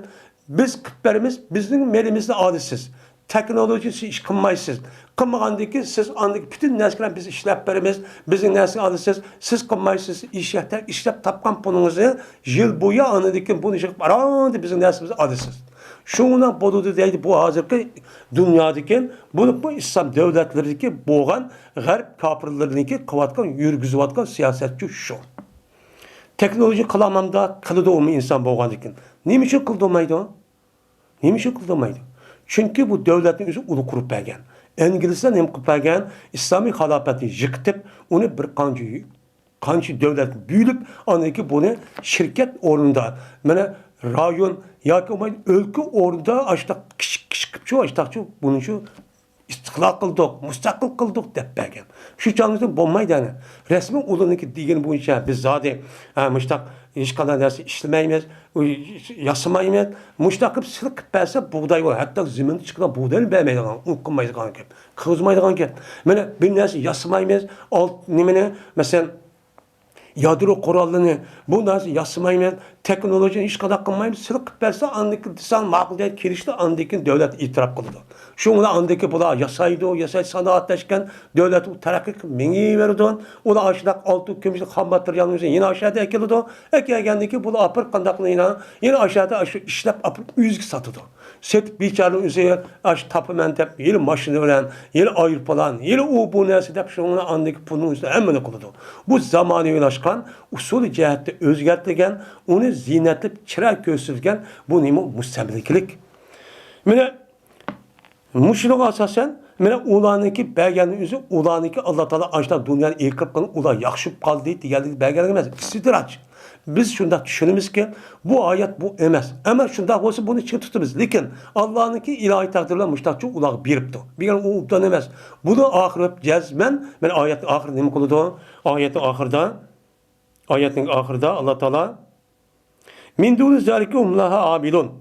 biz qiliblarimiz bizning melimizde adisiz. Teknolojisi iş qilmaysiz. Qilmagandaki siz andaki bütün narsalar biz ishlab beramiz, bizning narsa adisiz, siz qilmaysiz, ishlab topgan pulingizni yil bo'yi anadaki bunu ish qilib barandi bizning narsamiz adisiz. Şundan bo'ladi deydi bu hozirgi dunyodagi bu İslam davlatlaridagi bo'lgan g'arb kofirlariniki qilayotgan yurgizayotgan siyosatchi shu. Teknoloji qilamamda qiladi u inson bo'lgan ekan. Nima uchun qildirmaydi? Nima uchun qildirmaydi? Chunki bu davlatning o'zi uni qurib bergan. İngilizlar nima qilib bergan? Islomiy xilofati yiqitib, uni bir qancha davlat büyülüp anaki bunu şirket o'rnida mana rayon yoki o'lka o'rnida açtaq kichik açtaqchu buni shu istiqlol qildik, mustaqil qildik deb bergan. Shu chog'da bo'lmaydi ana. Rasmiy ularniki degan bo'yicha biz zodi mushtaq hech qanday narsa ishlamaymiz, yasamaymiz. Mushtaq qilib silqib bersa bug'doy bor. Hatto zaminda chiqqan bug'doyni bermaydigan, o'qilmaydigan gap, qilmaydigan gap. Mana bir narsa yasamaymiz, nimani masalan yadro qurolini bu narsa yasamaymiz, teknolojiyani hech qanday qilmaymiz, silqib bersa andiki desan ma'qul deb kelishdi, andiki davlat e'tirof qildi. Şunla andaki bular yasaydı, sanatlaşkan devlet taraqqiy qilib mengiverdi. Ular aşağıda altı kümüşlük ham materialını yine aşağıda ekildi. Ekilgandiki bular apır qandaqlıyla yine aşağıda işlep apır üzgü satıdı. Set biçarın üzeri aş tapımen dep, yeni maşını bilen, yeni ayırpalan, yeni bu nersi dep şunla andaki bunun üstüne emmini kıldı. Bu zamanı ulaşkan, usulü cihette özgertligen, onu ziynetli çırak göstergen bu neymi müstemliklik. Mine Muşluq asasen, mene ulaniki belgenin üzü, ulaniki Allah Teala açta dünyanın yıkıp kalan ulan yakışıp kaldı diye belgeler emez. İstidraç. Biz şunda düşünümüz ki bu ayet bu emez. Ama şunda olsa bunu çıkı tutumuz. Lakin Allah'ınki ilahi takdirler müştakçı ulağı biripti. Bir o uptan emez. Bunu ahirip cezmen, ben ayetin ahirinde ne kılıdı? Ayetin ahirde Allah Teala min dûnü zâlike umlaha abilun.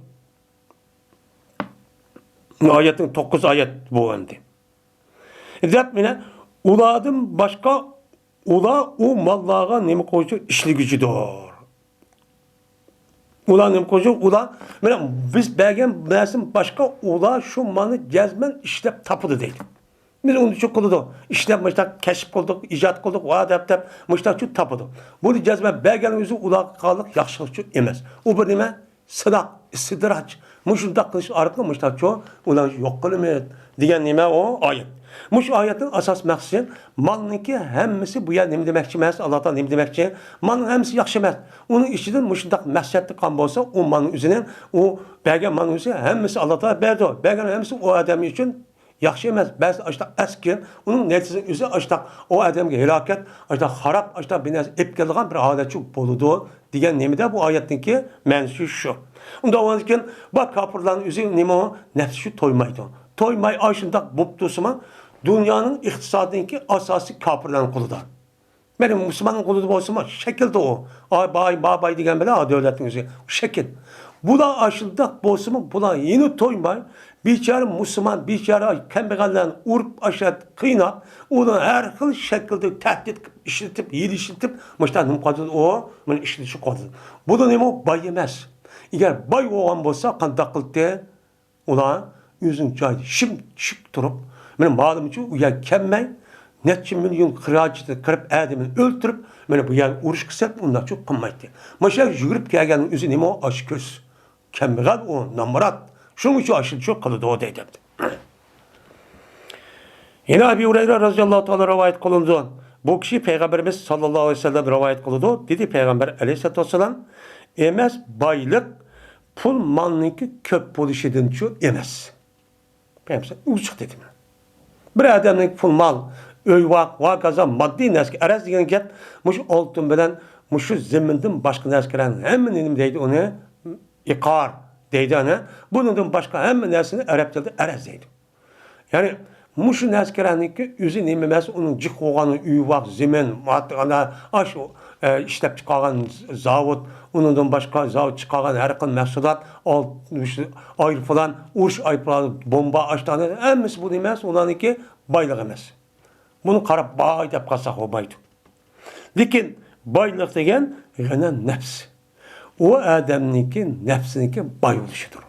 Ayetin 9 ayet bu endi. Dep uladım başka o mallağa nemi koyucu işli gücüdür. Ula nemi koyucu biz belgen dersin başka ula şu manı cezmen işlep tapıdı değil. Biz onu çok kıldık. İşte mesela keşif kıldık, icad kıldık, va dep mesela çok tapıdık. Bu cezbe belgen özü ulaqalık yaxşılık çok emas. O bir nima? Sıdak, istidraç. Muşunda kılış arqı mesela çok ulan yok kılmayın. Diyen nima o ayet. Muş ayetin asas məqsədi malnınki həmmisi bu yer nima deməkçi emas, Allah Taala nima deməkçi? Malın həmmisi yaxşı emas. Onun içindən muşundaq məqsədli qan bolsa, o malın üzünün, o bəgən malın üzü həmmisi Allah Taala berdi. Bəgən həmmisi o adam üçün yaxşı emas. Bəzi aştaq əskin, onun nəticəsinin üzü aştaq o adamga helakat, aştaq xarab, aştaq binas epkelgan bir halatçı boludu degan nemida bu oyatniki mənsi şu. Unda olanken bak kafirların üzü nima nefsi şu toymaydı. Toymay aşındaq boptusuma dünyanın iktisadındaki asası kafirlerin kuludur. Benim Müslümanın kulu olsun şekilde o. Bay degen böyle devletin üzü. Şekil. Bu da aşıldak bolsun bu da yeni toymay. Biçare Müslüman, biçare kembegallerin urup aşağı kıynap, onu her xil şekilde tehdit işletip, yil işletip, müştahın kadın o, bunu işletici kadın. Bu da nemo bay yemez. Eğer bay olan bolsa, kandak kıldı, ona yüzün caydı, şıp durup, benim malım için uyan kemmey, netçi milyon kıracıda kırıp adamını öldürüp, beni bu yan uruş kısıp, ondan çok kımmaydı. Maşallah yürüp gelgenin yüzü nemo aşköz. Kembegal o, namarat. Şunun için aşırı çok kılıdı o deydi. Yine Abi Hureyre radıyallahu ta'ala rivayet kılındı. Bu kişi Peygamberimiz sallallahu aleyhi ve sellem rivayet kılındı. Dedi Peygamber aleyhissalatü vesselam, emez baylık pul malnınki köp buluşidin şu emez. Peygamber uçuk dedim. Bir adamın pul mal, öy vakaza, maddi neski, araz degen gep, muş altın bilen, muşu zimminden başka neskiren, hemen inim deydi onu, ikar deydi ana. Bunun başka hemen nersini Arap dilde araz deydi. Yani muşu neskerenlik yüzü nememesi onun cık oğanı üyvak, zemin, matığına, aş işlep çıkargan zavut, onun başka zavut çıkargan her kıl məhsulat, ayrı falan, uruş ayıpları, bomba açtığını, hemmesi bu nemesi onlarınki baylık emez. Bunu karab bay deyip kalsak o baydı. Lakin baylık degen gene nefs. O adamınki nefsininki bay oluşudur.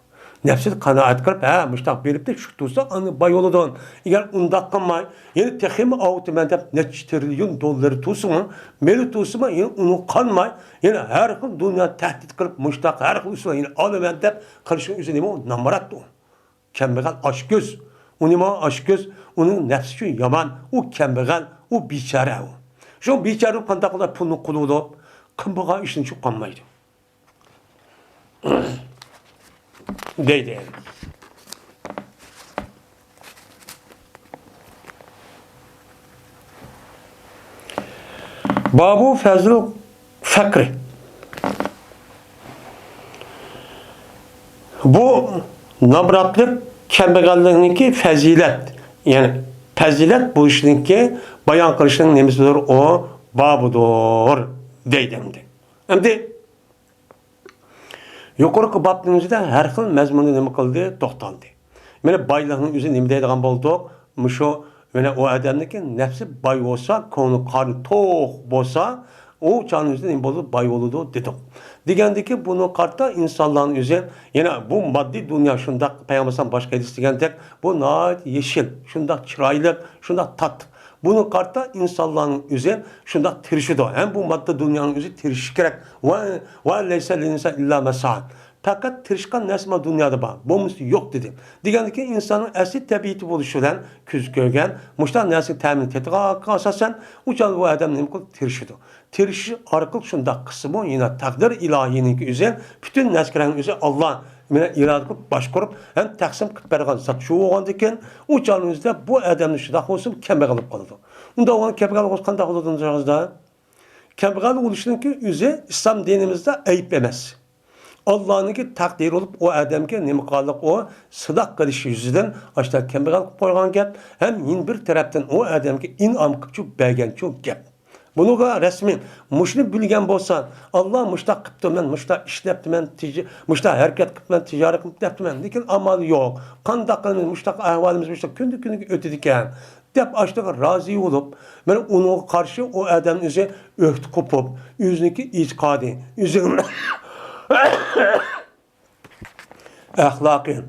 Nefsi kanaat kılıp, müştak verip de çıktıysa anı bay oludun. Eğer undaq kılmay, yani tekimi avutumen deyip neç trilyon doları tuğsuma, meli tuğsuma, yani onu kanmay, yani her xil dünya tehdit kılıp, müştak her xil usulü, yani alımen deyip, karışın üzerine o namarat o. Kembegal aşgöz. O nima aşgöz, onun nefsi için yaman, o kembegal, o biçare o. Şu biçare kantaklar pulunu kuludu, kımbağa işin çok kanmaydı. Deydi. Babu fazl fakri. Bu nabratlık kembegalliğindeki fazilet. Yani fazilet bu işinki bayan kılışının nemisidir o babudur deydimdi. Hem de yukarı babımızda her xil məzmunu nima qildi, to'xtaldi. Mana boyliqning o'zi nima deydigan bo'ldik? Mushu mana o odamniki nafsi boy bo'lsa, ko'ngli qarni to'q bo'lsa, o canın o'zida nima bo'ldi? Boy bo'ladi dedik. Degandiki buni qarta insonlarning o'zi, yana bu moddiy dunyo shundaq payg'ambardan boshqa hadis degandek, bu noit yeshil, shundaq chiroyli, shundaq tatlı. Bunu qarta insanların özü şunda tirişidir. Hem bu madde dünyanın özü tirişi gerek. Ve leyse l'insan illa mesa'an. Fakat tirişkan nesma dünyada var. Bomuz yok dedim. Diğer ki insanın asli tabiatı buluşulan küz görgen, muştan nesli temin tetika asasen uçan bu adam neyim kıl tirişidir. Tirişi arkalık şunda kısmı yine takdir ilahinin özü, bütün neskerenin özü Allah mene irade kılıp başkurup hem taksim kılıp bergan zat şu oğandayken o canımızda bu adamın şudak olsun kembe kalıp kaldı. Onda oğan kembe kalıp olsun da olacağızda kembe kalıp oluşunun ki yüzü İslam dinimizde ayıp emez. Allah'ın ki takdir olup o adam ki nemikallık o sıdak kılışı yüzüden aşağı kembe kalıp koygan gep hem yin bir taraftan o adam ki inam kıpçuk belgen çok gep. Bunu da resmi muşni bilgen bolsan Allah muşta kıptı men muşta işlepti men muşta hareket kıptı men ticaret kıptı men lekin amal yok. Kandaklarımız muşta ahvalimiz muşta kündük ötediken dep açtık razı olup ben onu karşı o adam üzerine öht kopup yüzündeki itikadi üzerine ahlakı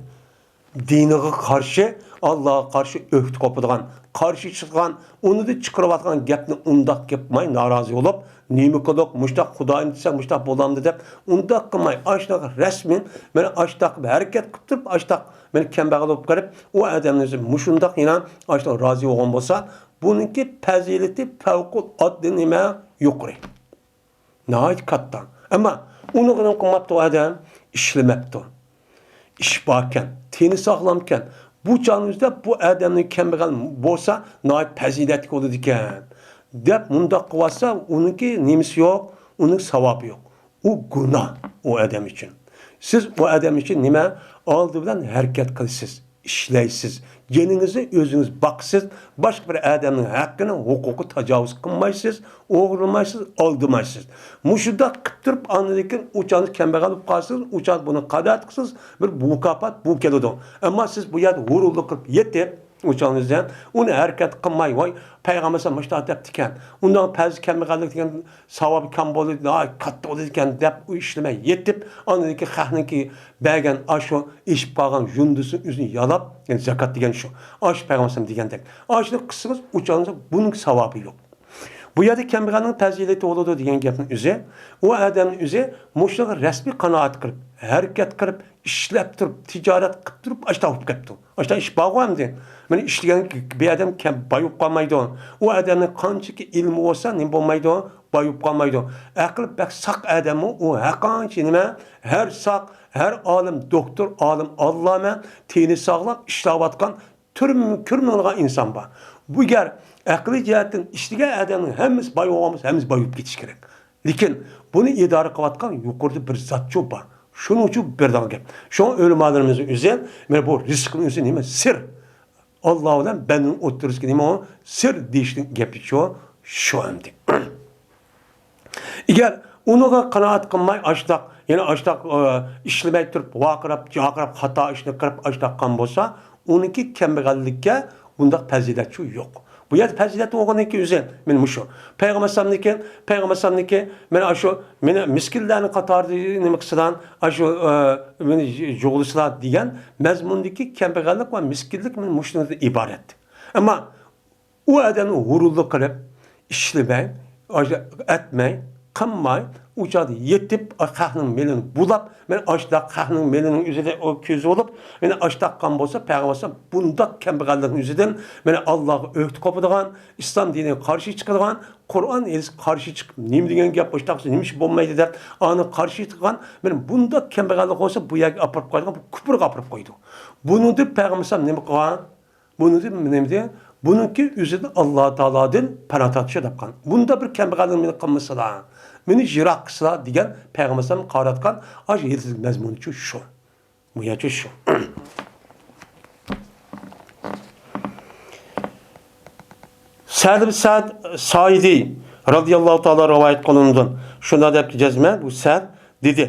dinine karşı Allah'a karşı öhtü kopadigan, karşı chiqqan, uni da chiqirayotgan gapni undaq gapmay norozi bo'lib, nima qildik, mushtaq Xudoyni desam mushtaq bo'lamdi deb, undaq qilmay, ashtaq rasmin, mana ashtaq harakat qilib turib, ashtaq meni kambag'al bo'lib qarab, u odamni mushundaq yana ashtaq rozi bo'lgan bo'lsa, buningki fazilati favqulodda nima yuqori. Nəhayət katta. Amma onu qılmabdı o adam, işləməbdi. İş barkən, teni sağlamkən, bu canımızda bu adamın kembag'al bo'lsa, nəhayət fəzilətli olur ekan. Deb mundaq qılsa, onunki nemisi yo'q, onun savabı yo'q. O günah o adam için. Siz o adam için nima oldi bilan harakat qilasiz, ishlaysiz. Geninizi özünüz baksız, başka bir adamın hakkını, hukuku tecavüz kılmaysız, uğurlamayısız, aldımaysız. Muşuda kıptırıp anladıkken uçağınız kembag'al olup kalsınız, uçağınız bunu kadat kılsınız, bir mukafat bu keladi. Ama siz bu yerde vuruldu kılıp yetip, uçağınızdan, onu hareket kılmay, vay, Peygamber sen müştah depti iken, ondan pezi kembag'allik degan savabı kam bo'ldi, katta bo'ldi ekan deb u ishlamay yetib, anladiki xahninki bergan ashu ish qolgan yundusini o'zini yalab, yani zakat degan shu. Ash Peygamber degandek. Ashni qilsangiz uçağınızda bunun savabı yo'q. Bu yerda kambag'alning fazilati bo'ladi degan gapning o'zi, u odamning o'zi mushtaga rasmiy qanoat qilib, harakat qilib, ishlab turib, tijorat qilib turib, ashta bo'lib ketdi. Ashta ish bog'amdi. Mana ishlagan bir odam kam bayib qolmaydi. U odamning qanchaki ilmi bo'lsa, nima bo'lmaydi, bayib qolmaydi. Aqli bak saq odami, u haqancha nima, har saq, har olim, doktor, olim, alloma, teni sog'lab ishlayotgan turmilgan inson bor. Bu yer aqli jihatdan ishlagan odamning hammasi boy bo'lamiz, hammasi boyib ketish kerak. Lekin buni idora qilayotgan yuqorida bir zotchi bor. Shuning uchun berdan gap. Shu o'limalarimizni o'zi, mana bu rizqning o'zi nima sir. Alloh bilan benim o'tirishga nima sir deyishning gapi shu endi. Agar unuga qanoat qilmay ashtaq, yana ashtaq ishlamay turib, vaqirab, jaqirab, xato ishni qilib ashtaq qilgan bo'lsa, uniki kambag'allikka bundaq fazilat yo'q. Bu yer fazilat o'g'iniki o'zi, men mushu. Payg'ambarniki, men shu meni miskinlarning qatorida nima qilsadan, shu meni jo'g'lislar degan mazmundagi kambag'allik va miskinlik men mushundan iborat. Ammo u odamni g'ururlik qilib, ishlamay, etmay, qilmay, uçadı yetip qahning melini bulab, men ashtaq qahning melinin üzerinde o köz olup, men ashtaq qan bolsa, Peygamber bundaq kambag'allikning o'zidan meni Allohga o'qti qopadigan, islom diniga qarshi chiqadigan, Qur'on elisi qarshi chiqib, nima degan gap ashtaq nima ish bo'lmaydi deb, ani qarshi chiqqan, men bundaq kambag'allik bo'lsa, bu yerga apirib qo'ygan, bu kufrga apirib qo'ydi. Buni deb Peygamber nima qilgan? Buni deb nima dedi? Bununki o'zidan Alloh taolodan panoh topishdi debgan. Bunda bir kambag'allik meni qilmasalar, meni jiroq qilsa degan Peygamber qaratgan aş yetizlik mazmuni shu. Bu yachi shu. Sa'd ibn Sa'd Saidi radhiyallohu taala rivoyat qilingan. Shunda debki jazma bu Sa'd dedi.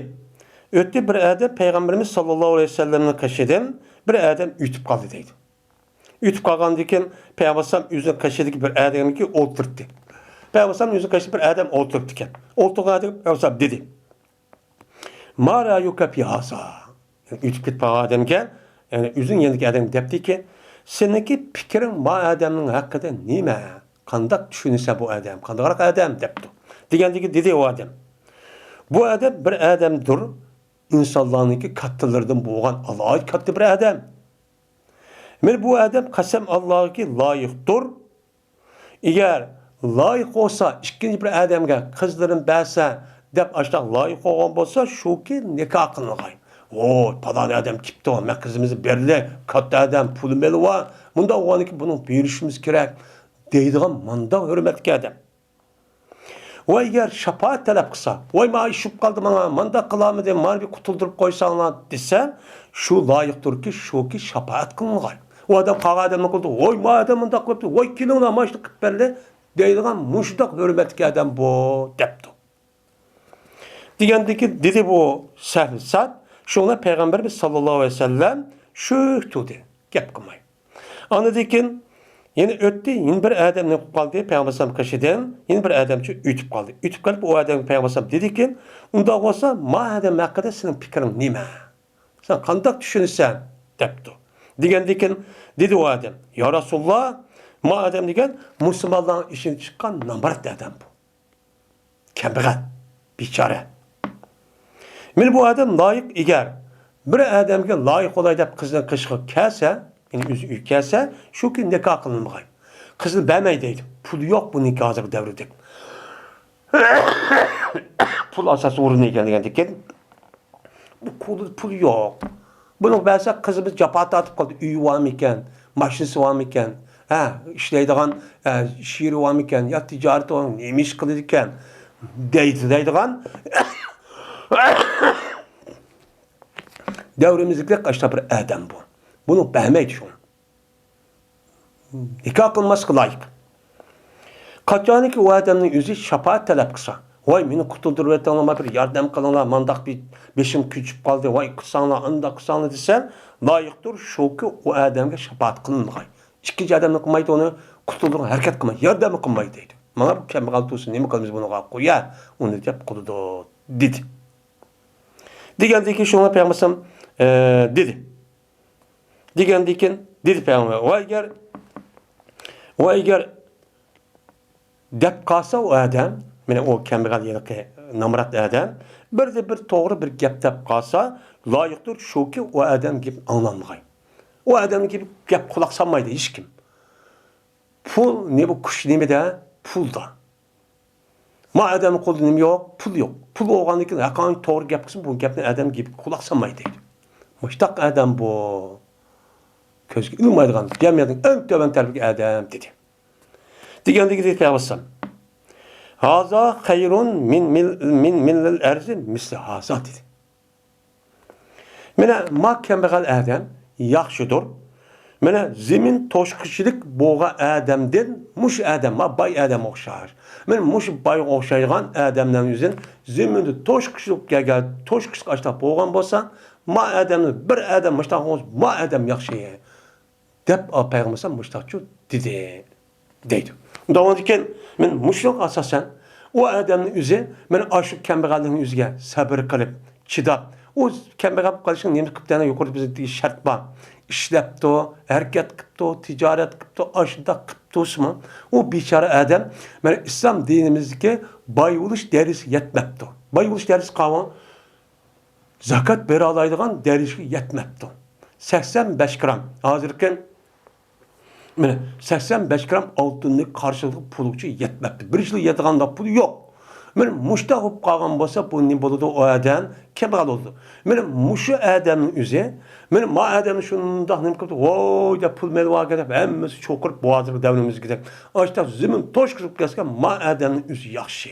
O'tdi bir adam Peygamberimiz sallallohu alayhi vasallamni qashidim, bir adam yutib qoldi deydi. Yutib qolgandan keyin Peygamber o'zini qashidagi bir odamga o'ltirdi. Peygamber yüzü kaçtı bir adam oturdu iken. Oturdu Peygamber dedi. Mara yukapi hasa. Ütüp gitme adamga, yani yüzün yanındaki adam depti ki, seninki fikrin ma adamın hakkında nime? Kandak düşünürse bu adam, kandak adam depti. Degandiki dedi o adam. Bu adam bir adamdır, insanlarınki kattılardan boğan Allah'a kattı bir adam. Men bu adam kasem Allah'a ki layıktır. Eğer layık olsa, ikinci bir adamga qizlarim bersa deb ashtaq layık olgan bo'lsa, shuki nikoh qilingan. O, falan adam kipti o, men qizimizni berdi, katta adam, puli meli var. Bunda o'g'aniki buni berishimiz kerak deydigan manda hurmatli adam. Va agar shafaat talab qilsa, voy men ishib qoldim, manda qilamni deb, meni bir qutuldirib qo'ysanglar desa, shu loyiqdirki, shuki shafaat qilingan. O adam qolgan adamni qildi, voy men adam bunda qilibdi, voy kelinglar, mana shu qilib berdi. Deydigan muşdaq hürmetli adam bu depti. Degandiki dedi bu Sa'd, şuna Peygamberimiz sallallahu aleyhi ve sellem şu dedi, gap qilmay. Anadikin yine ötdi, yine bir adam ne qoldi, Peygamber qashidan, yine bir adamchi ütib qoldi. Ütib qolib o adam Peygamber dedi ki, unda bo'lsa, ma adam haqida sening fikring nima? Sen qanday tushunsan debdi. Degendikin dedi o adam. Ya Resulullah, ma adam degen Müslümanların işini çıkan namarat adam bu. Kembegal, biçare. Men bu adam layık eğer bir adamga layık olay deb qizning qishqi kelsa, yani o'zi uy kelsa, shu kun nikoh qilinmag'ay. Qizni bermay deydi. Pul yo'q bu nikoh hozir davrida. Pul asosiy o'rin ekanligini bu pul yo'q. Buni bersa qizimiz jafo tortib qoldi. Uyi bormi ekan, mashinasi bormi ekan, ishlaydigan shiri bormi ekan, yo tijorat bormi, nima ish qiladi ekan deydigan devrimizdeki kaçta bir adam bu. Bunu behmeydi şunu. Nikah kılması layık. Kaçanı ki o adamın yüzü şafaat talep kısa. Vay beni kurtuldurur ama bir yardım kılınlar, mandak bir beşim küçük kaldı. Vay kısanla, anda kısanla desen layıktır. Şu ki o adamga şafaat kılınmay. İkinci adamla kılmaydı onu kurtuldurur, hareket kılmaydı. Yardım kılmaydı deydi. Bana bu kemikal tutsun, ne mi kılmış bunu koyar? Onu deyip kıldı dedi. Digendeki şuna peygamber dedi. Digendikin dedi peygamber. O eğer dep kalsa o adam, yani o kemikal yerine namrat adam, bir doğru bir gap dep kalsa layıktır şu ki o adam gibi anlanmay. O adam gibi gap kulak sanmaydı hiç kim. Pul ne bu kuş ne de pul da. Ma adamın kolunum yok, pul yok. Pul olğandan keyin hakan doğru gap qilsin, bu gapni adam gibi kulak sanmaydı. Muştaq adam bu. Közge ilmaydigan, cemiyetin en töven terbiyeli adam dedi. Degende dedi Peygamber. Haza hayrun min millil erzi misli haza dedi. Mene ma kembegal adam yaxşıdır. Mene zemin toşqıçılık boğa adamdan muş adam ma bay adam oxşar. Men muş bay oxşaygan adamdan yüzün zeminde toşqıçılık gelgan toşqıçlık açta boğan bolsa ma adamı bir adam muştaq ma adam yaxşı. Dep Peygamber muştaqçı dedi. Deydi. Ondan diken men muşluq asasen o adamın yüzü men aşık kembegalın yüzüge sabır kılıp çidap o kembegal kalışın nemi kıptana yukarı bize şart var. İşlepti o, hareket kıptı o, ticaret kıptı o, aşıda kıptı osman. O biçare adam, men İslam dinimizdeki bayuluş derisi yetmepti. Bayuluş derisi kavan, zakat beri alaydıgan derisi yetmepti. 85 gram. Hazırken 85 gram altınlık karşılıklı pulukçu yetmepti. Bir yıl yediganda pul yok. Men muşta hop qalğan bolsa bu ne boludu o adam kemral oldu. Men muşu adamın üzü, men ma adamın şundaq nim qıldı. Oy da pul melva gedip hemmesi çoqurub boğazır davrimiz gedip. Açta zimin toş qırıb gəlsə ma adamın üzü yaxşı.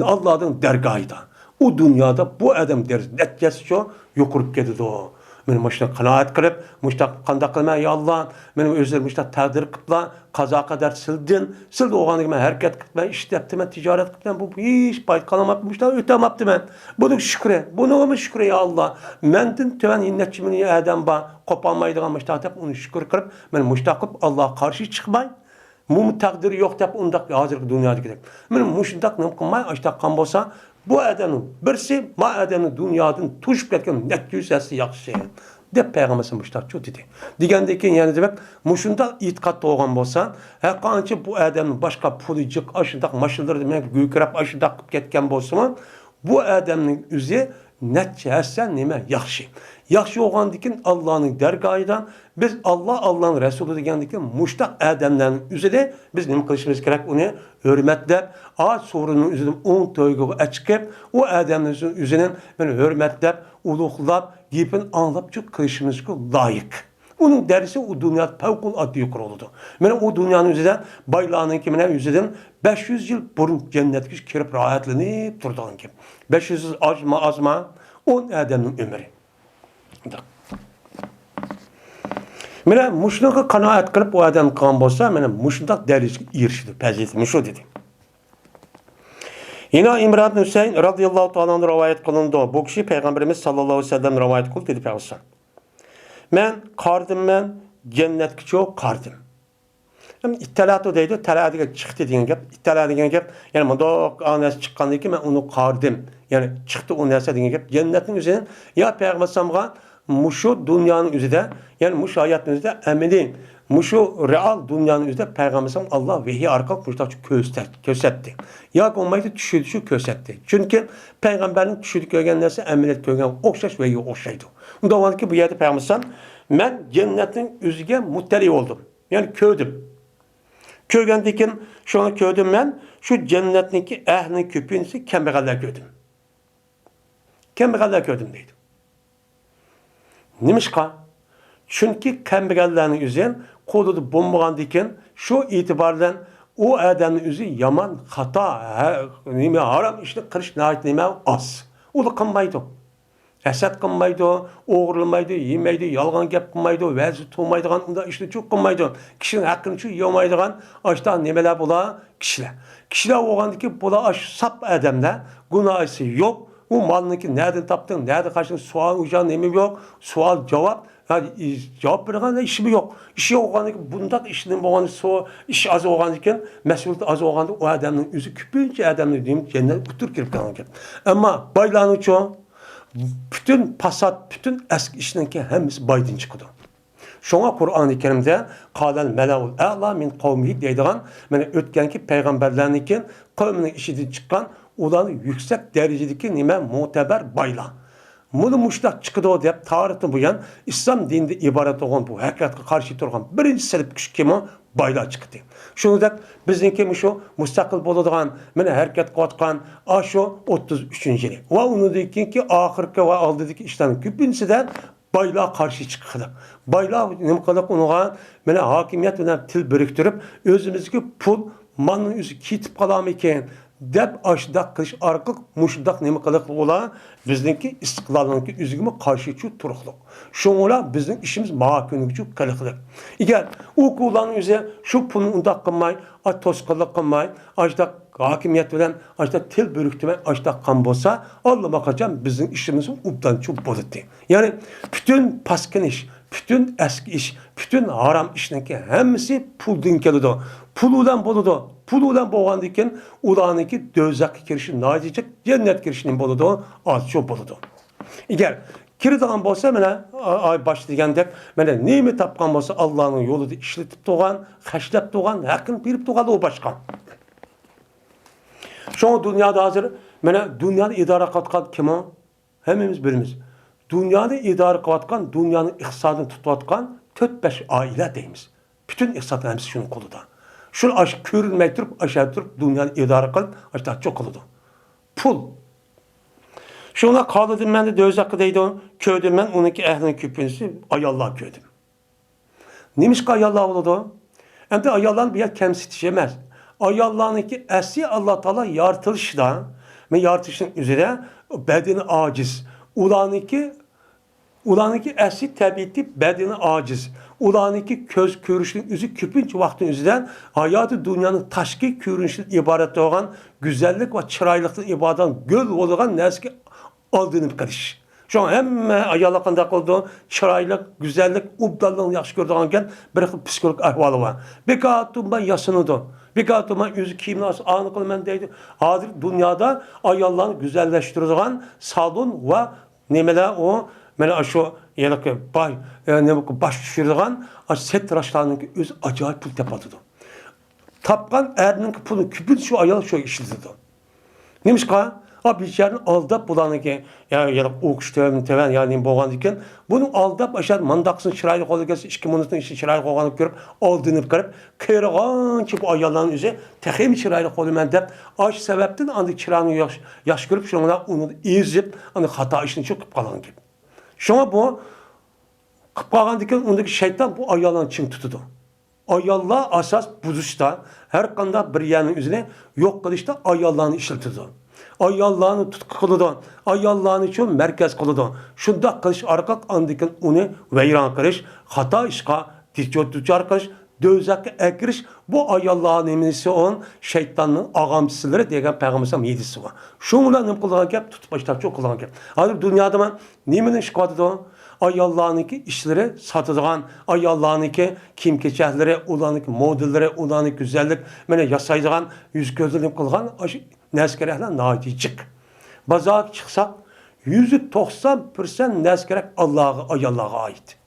Allah'ın dergahıda. O dünyada bu adam deriz. Netkəsi şu yoqurub gedidi o. Men muşta qanaat qilib, muşta qanda qilma ya Allah, men özür muşta taqdir qıpla, qaza qadar sildin, sildi oğanı men hareket qıpma, işlepti men, ticaret qıpma, bu hiç pay qalamap muşta ötemaptı men. Bunu şükre, bunu şükre ya Allah. Mendin töven innetçimini adam ba, qopanmaydigan muşta dep onu şükür qilib, men muşta qıp Allah qarşı çıkmay. Mum taqdiri yo'q deb undaq hozirgi dunyoda kerak. Men mushundaq nim qilmay, ashtaqan bolsa, bu adamning birsi ma adamning dunyodan tushib ketgan natijasi yaxshi deb payg'ambar mushtaqchu dedi. Deganda keyin yana demak, mushundaq e'tiqod bo'lgan bo'lsa, haqqancha bu adamning boshqa puli jiq, ashundaq mashinalar demak go'krab ashundaq qilib ketgan bo'lsa, bu adamning o'zi natijasi nima yaxshi. Yaxşı olğan dikin Allah'ın dergahıdan biz Allah'ın Resulü degan dikin muştaq adamların üzerinde biz nima qilishimiz kerak uni hurmatlab, sorunun üzerinde on to'yga açıkıp o adamların üzerine men hurmatlab, ulug'lab, gapini anlab qilishimizga loyiq. Onun dersi o dünyada fevkalade yukarı oldu. Men o dünyanın üzerinden baylarının kimine üzerinden 500 yıl burun cennetke kirip rahatlanıp durduğun gibi. 500 yıl azma 10 adamın ömrü. Mene muşluğa kanaat kılıp o adam kan bolsa, mene muşluğa derisi irşidi, peziyeti, muşu dedi. Yine İmran bin Hüseyin radıyallahu ta'ala rivayet kılındı. Bu kişi Peygamberimiz sallallahu aleyhi ve sellem rivayet kıldı dedi Peygamber. Men qardim men cennetki çok qardim. Hem ittilato deydi, taladiga çıktı degan gap. İttila degan gap, yani mundoq anasi chiqqandan keyin men uni qardim. Yani çıktı o narsa degan gap. Cennetning o'zidan ya Peygamber sallamga muşu dünyanın üzerinde, yani muşu hayatın üzerinde emeli, muşu real dünyanın üzerinde Peygamberimiz Allah vehiy arkalık muştaç kösetti. Ya olmaydı düşürdü kösetti. Çünkü Peygamberin düşürdü görgen nerse emilet görgen okşaş vehiy okşaydı. Onda var ki bu yerde Peygamberimiz ben cennetin üzerine muttali oldum. Yani kördüm. Kördükken şu an kördüm ben şu cennetteki ehlinin küpünsi kembegaller gördüm. Kembegaller gördüm deydi. Nimişka? Çünkü kembegallarning üzerine qo'lida bo'lmagan ekan, shu itibardan u odamning o'zi yomon, xato, nima harom ishni qilish nima oz. Uni qilmaydi. Hasad qilmaydi, o'g'irlamaydi, yemaydi, yolg'on gap qilmaydi, va'zi tutmaydigan unda ishni chu qilmaydi. Kishining haqqini chu yemaydigan ashta nimalar bo'lar? Kishilar. Kishilar bo'lgandiki, bular ash sap odamlar, gunohi yo'q. Bu malniki nereden taptın, nerede kaçtın, sual ucan nemi yok, sual cevap, yani cevap bırakan işi mi yok. İşi yok olan bundak işinin boğanı iş az olan iken, mesuliyet az olan o adamın yüzü küpünce adamın diyeyim cennet otur girip kalan. Ama baylanı çoğu, bütün pasat, bütün eski işinki hemisi baydın çıkıdı. Şuna Kur'an-ı Kerim'de "Kâlel melâul a'lâ min kavmihi" deydiğen, yani ötkenki peygamberlerinikin kavminin işi çıkan ulanı yüksek derecedeki nime muteber bayla. Bunu muştak çıkıdı o deyip tarihten bu yan İslam dininde ibaret olan bu hakikatine karşı durgan birinci sebep küçük kim o? Bayla çıktı. Şunu da bizimki şu müstakil buluduğun mene hareket katkan aşo 33. yılı. Ve onu dekin ki ahirki ve aldıdaki işlerin küpünsüden bayla karşı çıkıldı. Bayla ne kadar onuğa mene hakimiyet ve til biriktirip özümüzdeki pul manın yüzü kitip kalam iken dep aşdak kılış arqıq muşdak nemi qılıq ola bizdeki istiqlalınki üzgümü karşı çu turuqluq. Şoňla bizning işimiz mahkünlük çu qılıqlık. Eğer o kulanın üzerine şu pulun undaq qılmay, tosqalıq qılmay, aşdak hakimiyet bilen aşdak til bölüktüme aşdak kan bolsa Allah bakacağım bizim işimiz ubdan çu bozuldu. Yani bütün paskin iş, bütün eski iş, bütün haram işinki hemisi puldan kelidi. Puludan boludu. Puludan boğandıkken ulanınki dözak kirişi nazicek cennet kirişinin boludu. Az çok boludu. Eğer kirdiğin bolsa mene ay başlaygandek mene nemi tapkan bolsa Allah'ın yolunda işletip doğan, haşlap doğan, hakkın birip doğalı o başka. Şu an dünyada hazır mene dünyada idare katkan kim o? Hemimiz birimiz. Dünyada idare katkan, dünyanın iktisadını tutatkan 4-5 aile deyimiz. Bütün iktisadın hemsi şunun koluda. Şunu aşk körülmeyi tutup aşağı tutup dünyanı idare kılıp aşağı çok oldu. Pul. Şuna kalıdım ben de döz hakkı deydi onu. Köydüm ben onunki ehlinin küpünüzü ayallah köydüm. Neymiş ki ayallah oldu? Hem de ayallahın bir yer kemsitişemez. Ayallah'ınki esli Allah Teala yaratılışda ve yaratılışın üzere bedeni aciz. Ulanınki esli tabiati bedeni aciz. Ulanınki köz körüşünün üzü küpünç vaktin üzüden hayatı dünyanın taşki körüşünün ibaret olan güzellik ve çıraylıktan ibadet göl olan neski aldığını bir karış. Şu an hem ayalakında oldu, çıraylık, güzellik, ubdallığını yaxşı gördüğünken bir psikolog ahvalı var. Bir kağıtımda yasınıdı. Bir kağıtımda yüzü kimin az anı kılmen deydi. Hazır dünyada ayallarını güzelleştirdiğin salon ve nemeler o mene şu yelaki baş düşürdüğün set tıraşlarının öz acayip pul tepatıdı. Tapkan erinin pulunu küpün şu ayal şu işledi. Neymiş ka? Biçarenin aldap bulanı ki ya okuş teven yani boğan diken bunu aldap aşağı mandaksın çıraylı kolu gelsin 2 minutunun işi çıraylı kolanı görüp aldığını görüp kıyırgan ki bu ayalların üzeri tekemi çıraylı kolu men dep aş sebepten andı çırağını yaş görüp şuna onu izip andı hata işini çok kıp kalan gibi. Şuna bu kıp kalan diken ondaki şeytan bu ayalların çın tutudu. Ayallar asas buzuşta her kanda bir yerin üzerine yok kılışta ayallarını işletirdi. Ayallahını tutku kılıdan, ayallahını için merkez kılıdan. Şunda kılış arkak andikin onu veyran kılış, hata işka, düçar kılış, dözak ekiriş, bu ayallahın eminisi on şeytanın ağamsızları degen Peygamberimizin yedisi var. Şunla ne kılan kep, tutup başta çok kılan kep. Hazır dünyada ben nemenin şikadı da ayallahınki işleri satıdığan, ayallahınki kim keçehleri, ulanıki modelleri, ulanıki güzellik, mene yasaydığan, yüz gözlülük kılgan, neskerehler naci çık. Bazar çıksak %90% nesi gerek Allah'a ait.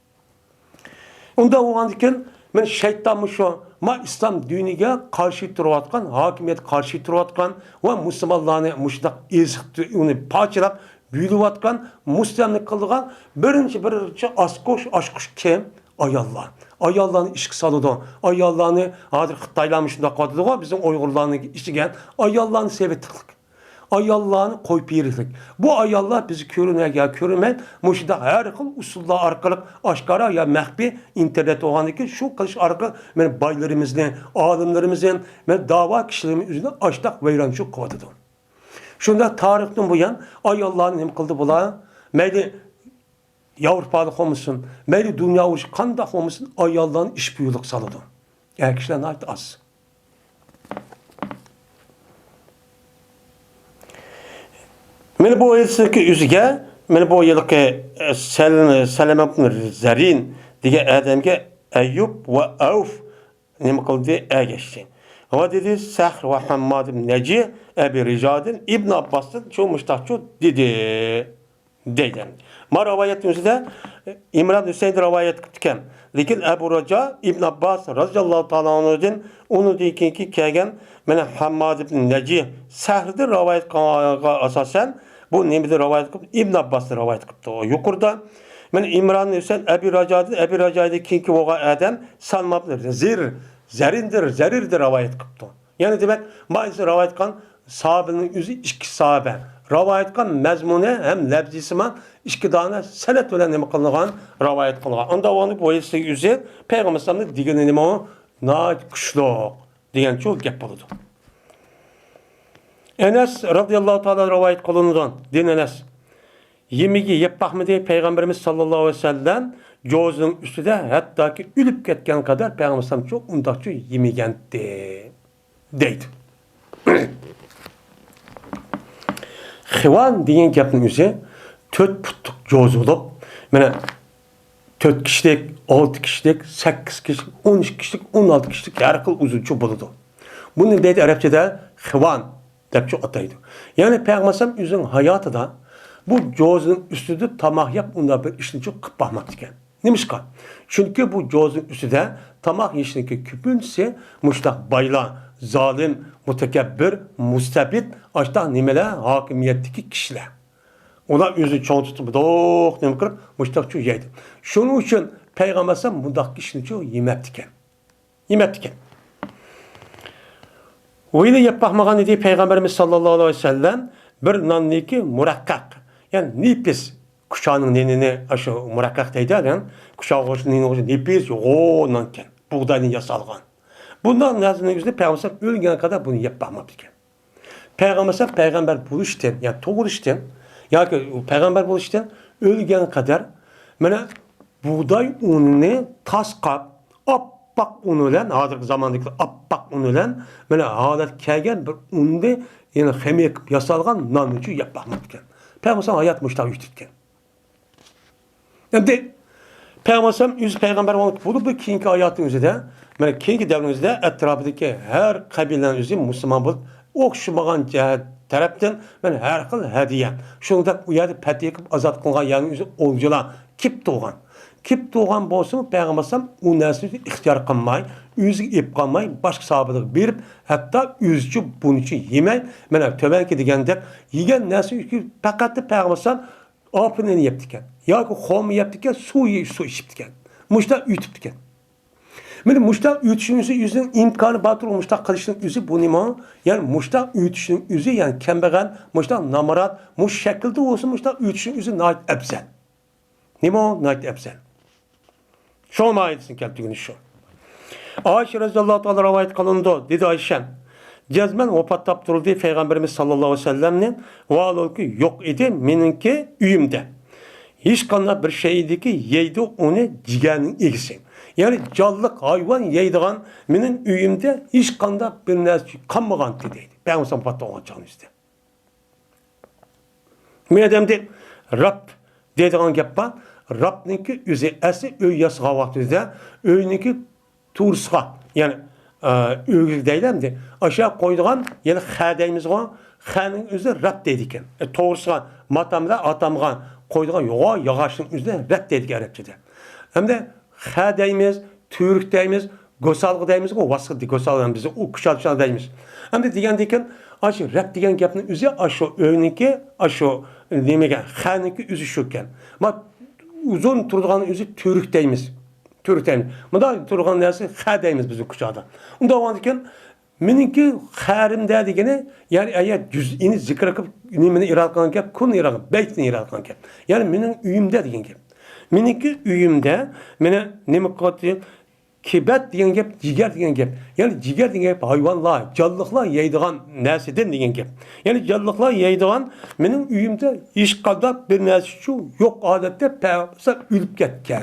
Onda oğandiken men şeytanmı şu ma İslam diniga karşı turayotgan, hakimiyet karşı turayotgan ve Müslümanlarni muşdaq eziq uni parchalab büyülayotgan, muslimlik qilgan birinchi aşkuş kim? Ayollar. Ayollarni ishga soladi. Ayollarni hozir Xitoylarni shunday qiladi, bizning Uyg'urlarni ishiga ayollarni sevetlik. Ayollarni qo'yib berishlik. Bu ayollar bizni ko'rinmay, mushida har xil usullar orqali oshkora ya maxfiy internet o'g'aniki shu qilish orqali men boylarimizni, olimlarimizni, men da'vo kishilarimiz o'zini ashtaq vayronchilik qilyotdi. Shunda tarixdan buyon ayollarni nima qildi bular? Mayli Avrupalik olmasın, mayli dunyo urushi qanday olmasın, ayollarni ish buyruq soladi. Erkaklarni ayt az. Men bu yılki yüzüge, men bu yılki Selam ibn Zarin diye adamga Ayyub ve Avf nima qildi ergashdi. Va dedi Sahr ve Hammad ibn Naci Abi Rijadin İbn Abbas'ın çoğumuştakçı dedi. Deydi. Ma rivayetinde İmran Hüseyin rivayet etken. Lekin Abu Raca İbn Abbas radıyallahu ta'ala anhu'dan onu deykenki kelgen men Hammad ibn Naci Sahr'da rivayet asasen bu nemede rivayet kıldı? İbn Abbas'da rivayet kıldı. O yukarıda men İmran Hüseyin Abi Raca'da kinki oğa adam salmabdır. Zerirdir rivayet kıldı. Yani demek maalesef rivayet kan sahabenin yüzü iki sahabe. Rivayet kan mezmunu hem lebzisiman iki tane senet bilen nima kılıngan rivayet kılıngan. Onda onu bu yüzü Peygamber'in digeni nima o? Naat kuşluk diyen çok gep buludu. Enes radıyallahu ta'ala rivayet kılıngan. Din Enes. Yemeği yapmakmıdı Peygamberimiz sallallahu aleyhi ve sellem gözünün üstüde hatta ki ülüp ketken kadar Peygamberimiz çok undakçı yemeğendi. Deydi. Xivan deyen gapning o'zi 4 putlik joz bo'lib, mana 4 kishilik, 6 kishilik, 8 kishilik, 12 kishilik, 16 kishilik har xil uzuncha bo'ladi. Buni deydi arabchada xivan deb ataydi. Ya'ni Payg'ambar o'zining hayotida bu jozning ustida tamoq yeb unda bir ishni qilib boqmoqdi ekan. Nimishqa? Chunki bu jozning ustida tamoq yeyishniki ko'pincha mushtaq baylar, zalim, mutakabbir, mustabid, aşta nimeler hakimiyetteki kişiler. Onlar özü çoğun tutup nima qilib mushtaqchu yeydi. Shuning uchun Payg'ambar mundaq ishni yemabdikan. O'yini yapmaqmagan edi Payg'ambarimiz sallallohu alayhi vasallam bir nonniki muraqqaq. Yani nipis kuşağının nenini aşı muraqqaq deydi ekan. Kuşağının nenini nipis yo'qonankan. Buğdaydan yasalgan. Bundan nazarında yüzde Peygamber ölgene kadar bunu yapmamıştı. Peygamber buluşten, yani doğuştan, ya ki Peygamber buluştan ölgene kadar mana buğday ununu tasqab, appak unuyla, hazırki zamandaki appak unuyla mana halat kelgan bir unni, yani xemik yasalgan non uchun yapmamıştı. Peygamber hayat muştaq yutitgan. Endi Peygamber olup bu keyinki hayatın özüde, mana keyinki davrimizde etrafındaki her kabilenin özü Müslüman bulup o'xshamagan tarafdan mana har xil hadiya. Shunda u yerda patiya qilib azod qilgan yangi o'zi o'ljalar kip tug'an bo'lsa, Payg'ambar u narsani ixtiyor qilmay, o'ziga ep qolmay, boshqa sahobalarga berib, hatto o'zicha bunichi yemay, mana to'banki degandek yegan narsa faqat Payg'ambar opini yebdi ekan. Yoki xomni yebdi ekan, suv ichibdi ekan. Mushtaq yutibdi ekan. Mana mushtaq yutishning o'zining imkoni bor turib mushtaq qilishning o'zi bu nima? Ya'ni mushtaq yutishning o'zi, ya'ni kambag'al, mushtaq namorat, mush shaklda bo'lsa mushtaq yutishning o'zi nayt afzal. Nima nayt afzal? Shu ma'nosi keltigini shu. Ayşe radhiyallohu ta'ala rivayet qilindi, dedi Ayşe. Cezmen vefat taptırıldı Peygamberimiz sallallahu aleyhi ve sellem'nin vallahi yok idi menimki uyumda. Hiç kanla bir şeydi ki yeydi onu ciğerinin ilgisi. Yani canlılık hayvan yeydiğen benim uyumda hiç kanda bir neresi kanmagan dedi. Peygamber vefat olacağını işte. Madem de Rab dediğin yapma, Rab'ninki yüzü esi öy yasığa vaktinde öyninki tursığa yani öğül deylemdi. Aşağı koyduğun yani xədəyimiz var. xənin özü rədd deydiken. Doğrusu matamda atamğan koyduğun yoğa yağaçın üzerine rədd deydik Ərəbcədə. Hem de xə deyimiz, türk deyimiz, gosalğı deyimiz, o vasıqdı gosalğı bizi, o kuşatışan deyimiz. Hem de diyendeyken, aşı rədd diyen gəpinin üzü aşı önünki, aşı demegen, xəninki üzü şükken. Ma uzun turduğanın üzü türk deyimiz. Türk deyimiz. Bunda turduğanın neyse xə deyimiz bizim kuşada. Onda o andayken, meninki xərim deydigeni, yani eğer cüz'ini zikr akıp, nimini iradkan kep, kun iradkan, beytini iradkan kep. Yani menin üyümde diyen kep. Meninki üyümde, mene nemi katıyor, kibet diyen gep, ciger diyen gep. Yani ciger diyen gep hayvanlar, canlıklar yaydıgan nesiden diyen gep. Yani canlıklar yaydıgan, menin üyümde iş kadar bir nesi şu yok adette peygamber ülüp ketken.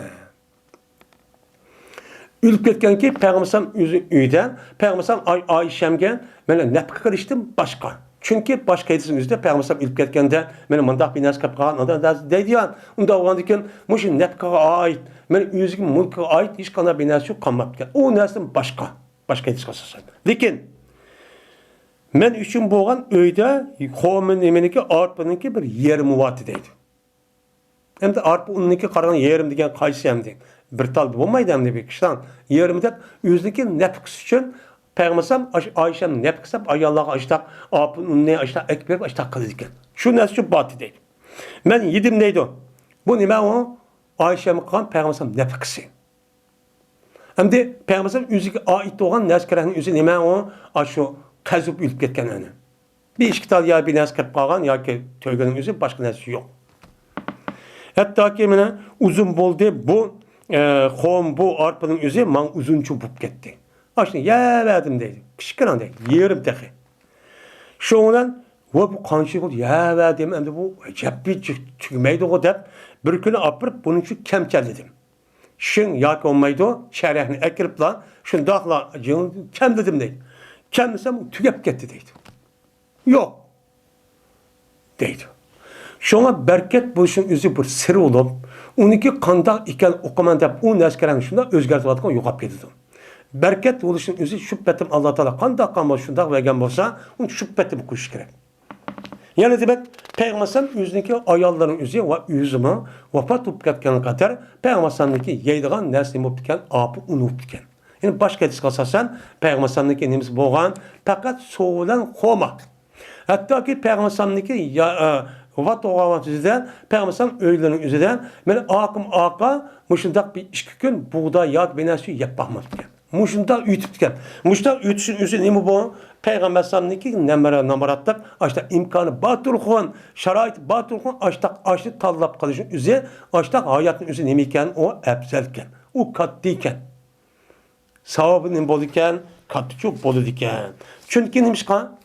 Ülüp ketken ki peygamber üyden, peygamber Ayşem'gen, ben ne karıştım başka. Çünkü başka edilsin yüzde peygamber ülüp ketkende, benim mandak bir nes kapığa nadan deydi ya. Onda o andiken, muşun nepkağa ait, benim yüzüm mülküye ait hiç kadar bir nes yok kalmapken. O nesin başka. Başka edilsin kasasın. Lakin, men üçün boğan öyde, kovmen emeniki arpanınki bir yerim vatı deydi. Hem de arpa ununki karagan yerim degen kaysı hem deydi. Bir tal bulmaydı hem de bir kişiden. Yerim deyip, yüzdeki nepkisi için Peygambersem Ayşe'nin nepkisi ayallahu açtak, arpa ununu açtak, ekmek açtak kıldı diken. Şu nesi şu batı deydi. Men yedim neydi o? Bu nime o? Ayşe'nin kan Peygambersem nepkisi. Hem de Peygambersem yüzdeki ait olan neskerenin yüzü nime o? Şu kazıp ülüp ketken önü. Bir iki tal ya bir neskep kalgan ya ki tövgenin yüzü başka nesi yok. Hatta ki mene uzun boldu bu bu arpanın yüzü man uzun çubup gitti. Aşkına ya verdim deydi. Kışkıran deydi. Yerim tehi. Şoğunan bu kanşı oldu. Ya verdim hem de bu cepbi tükmeydi o deyip bir günü apırıp bunun için kemçelledim. Şun yak olmaydı o şerehini ekirip lan şun dağla kemledim deydi. Kemlesem tükep gitti deydi. Yok. Deydi. Şuna bereket bu işin üzü bir sır olup, onunki kanda iken okuman deyip, o neskerenin şunda özgertip atıkan yokap gedidim. Bereket bu işin üzü şüphetim Allah Teala kanda kanma şunda vegen bolsa, onu şüphetim kuş gerek. Yani demek, Peygamber'in yüzündeki ayalların üzü ve yüzüme vefat olup ketken kadar, Peygamber'indeki yaydıgan nesli mutluken, apı unup diken. Yani başka edis kalsasan, Peygamber'indeki nemiz boğan, fakat soğulan koma. Hatta ki Peygamber'indeki Vat oğavan üzerinden, Peygamber öğlenin üzerinden, ben ağa, muşundak bir işki gün buğday, yağ, benesi yapmamız diye. Muşundak ütüp diye. Muşundak ütüsün üzerine mi bu? Peygamber sallallahu namarattak, açta imkanı batırıkın, şerait batırıkın, açta tallap kalışın üzerine, açta hayatın üzerine nemiken, o ebzelken, o kattiyken. Savabının bol iken, kattı çok bol iken. Çünkü neymiş kan?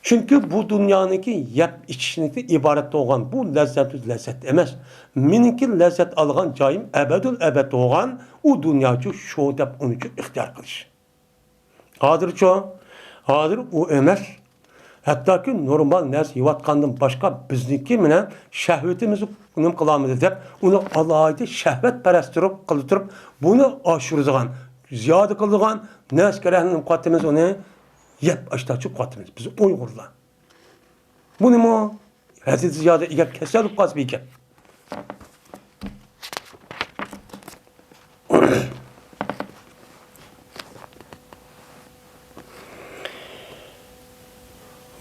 Çünkü bu dünyanınki yap içindeki ibaret olan bu lezzet emez. Meninki lezzet algan cayım ebedül ebed olan o dünyacı şu dep onu için ihtiyar kılış. Hadır çoğu, hadır o emez. Hatta ki normal nes yuvatkandan başka bizniki mine şehvetimizi bunun kılamıdır dep onu Allah'a şehvet peresttirip kılıtırıp bunu aşırızgan, ziyade kıldıgan nes kerehinin katimiz onu yap açtı katimiz biz Uygurlar. Bu ne mi? Hazreti Ziyade eğer keser kasbiyken.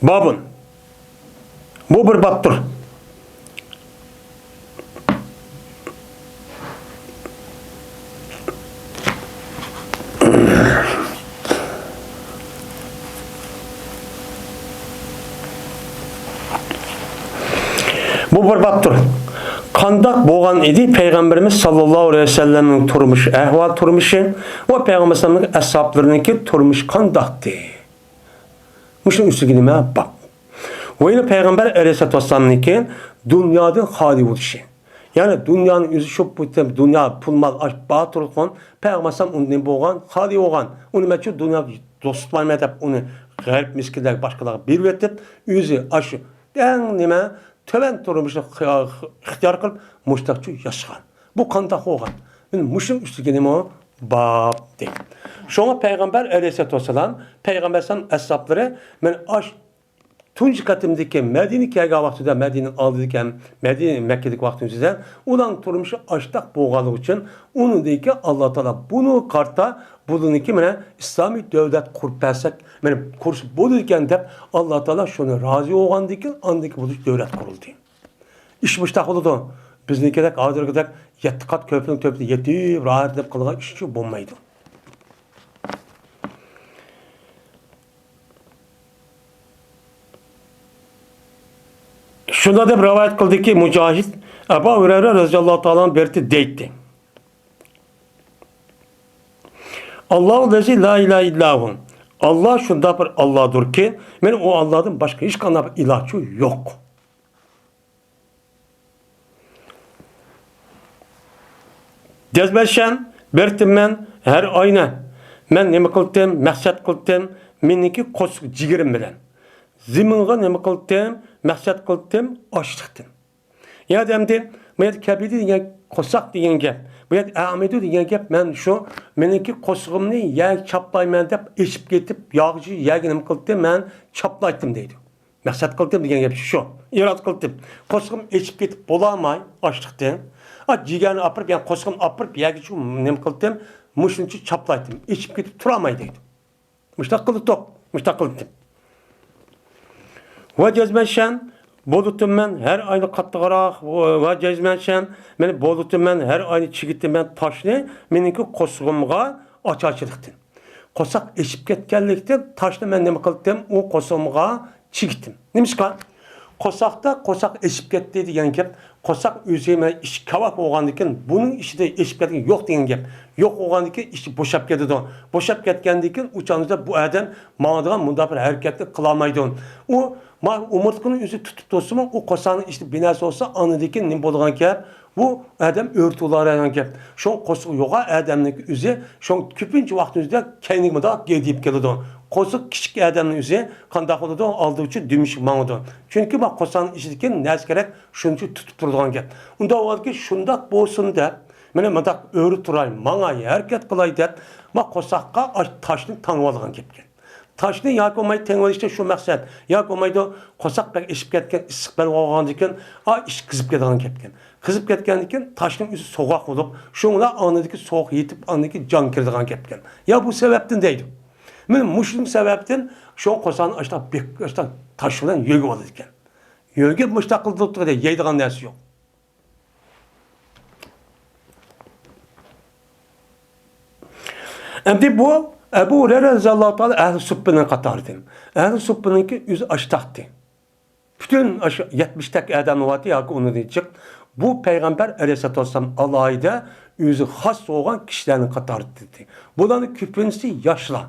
Babın. Bu bir babdır. Bu bir babdır. Kandak boğan idi Peygamberimiz sallallahu aleyhi ve sellem'in turmuş, ehval turmuşu ve Peygamberimizin ashaplarınınki turmuş kandaktı. Muşun üstüne bak. Ve yine Peygamber aleyhisselatü vesselam'ınki dünyadan hali oluşu. Yani dünyanın yüzü şu dünya pulmal aş batırılgan Peygamberim onun boğan hali olan. Onu meçhul dünya dostlarına edip onu garip miskinler başkaları bir vetip yüzü aşı en nime töven turmuşu ihtiyar kılıp muştakçı yaşayan. Bu kandak olan. Muşun üstüne o bab değil. Şuna Peygamber aleyhisselatü vesselam Peygamber'in ashapları men aş tunji qatimdiki Medine kelgan vaqtida Medine'nin aldıkken Medine Mekke'deki vaqtimizda ulan turmuşu açtaq boğalığı için onundaki Allah Teala bunu karta bununki mene İslami devlet kurup bersak mene kursu bulurken dep Allah Teala şunu razı olgandikin andaki bu devlet kuruldu. İş müştak oldu. Biznikiler hazırgıdak 7 kat köprünün töpüde yetip rahat dep kılgan işçi bulmaydı. Şunda da rivayet kıldı ki Mücahit Ebu Hureyre radıyallahu ta'ala berti deydi. Allahu lezi la ilahe illahu. Allah şunda bir Allah'dır ki benim o Allah'ın başka hiç kanal ilahçı yok. Dezbeşen bertim men her ayna men neme kıldım, maksat kıldım, meniki kos cigirim bilen. Ziminga neme kıldım, maksat kıldım, açlıktım. Ya demdi, men kabidi diye kosak diyen gap. Bu yer Ahmedu diyen gap men şu meniki kosğumni ya çaplayman dep eşip ketip yağcı yagınım kıldım men çaplaydım deydi. Maksat kıldım diyen gap şu. İrat kıldım. Kosğum eşip ketip bolamay açlıktım. A cigani apırıp yani kosğum apırıp yagı şu nem kıldım muşunçu çaplaydım. Eşip ketip turamay deydi. Müştak kıldım. Müştak kıldım. Ve cezmeşen bolutum men her aynı kattıgarak ve cezmenşen meni bolutum men her aynı çigittim ben taşlı meniki kosğumga açıqçılıktın. Kosak eşip ketkenlikten taşlı men neme kıldım o kosğumga çigittim. Nemişka? Kosakta kosak eşip ketdi degan gap, kosak özüme iş kavak bolgandikin bunun işide eşip ketken yok degan gap. Yok bolgandikin işi boşap ketdi. Boşap ketkendikin uçanızda bu adam mağdıgan munda bir hareketli kılamaydı. O umurtqının özü tutup dostum o kosanın işte binası olsa anıdaki nim bolgan gap. Bu adam örtüler gap. Şon kosuq yoğa adamning özü şon köpünç vaqtınızda kendimi da gedip keldi. Kosuq kichik adamning özü qandaq bo'ladi alduvchi dümüş mağdı. Çünkü bak kosanın işidikin ners gerek şunchu tutup turgan gap. Unda olki şundaq bolsun dep mene mındaq örü turay manga hareket qılay dep ma kosaqqa taşni tanып algan gapken. Taşni yoki olmay tengolishda şu maqsad. Yoki olmaydi kosaq bek ishib ketgan issiqbal olgandikin ish qizib ketgan gapken. Qizib ketgandikin taşning o'zi soğuq bo'lib, şoňla anıdaki soğuq yetip anıdaki jan kirdigan gapken. Ya bu sebepten deydi. Men muşum sebepten şu kosanın açta bek açta taş bilen yögü boladi ekan. Yögü mustaqil turibdi, yeydigan narsa yo'q. Endi bu Ebu Hureyre radıyallahu ta'ala ehl-i subbinin qatarıdır. Ehl-i subbiniki yüzü açtaktı. Bütün 70 tek adam vardı ya ki onu diyecek. Bu Peygamber aleyhissalatü vesselam Allah'ıyla yüzü has olan kişilerin qatarıdır. Bunların küpüncüsü yaşlı.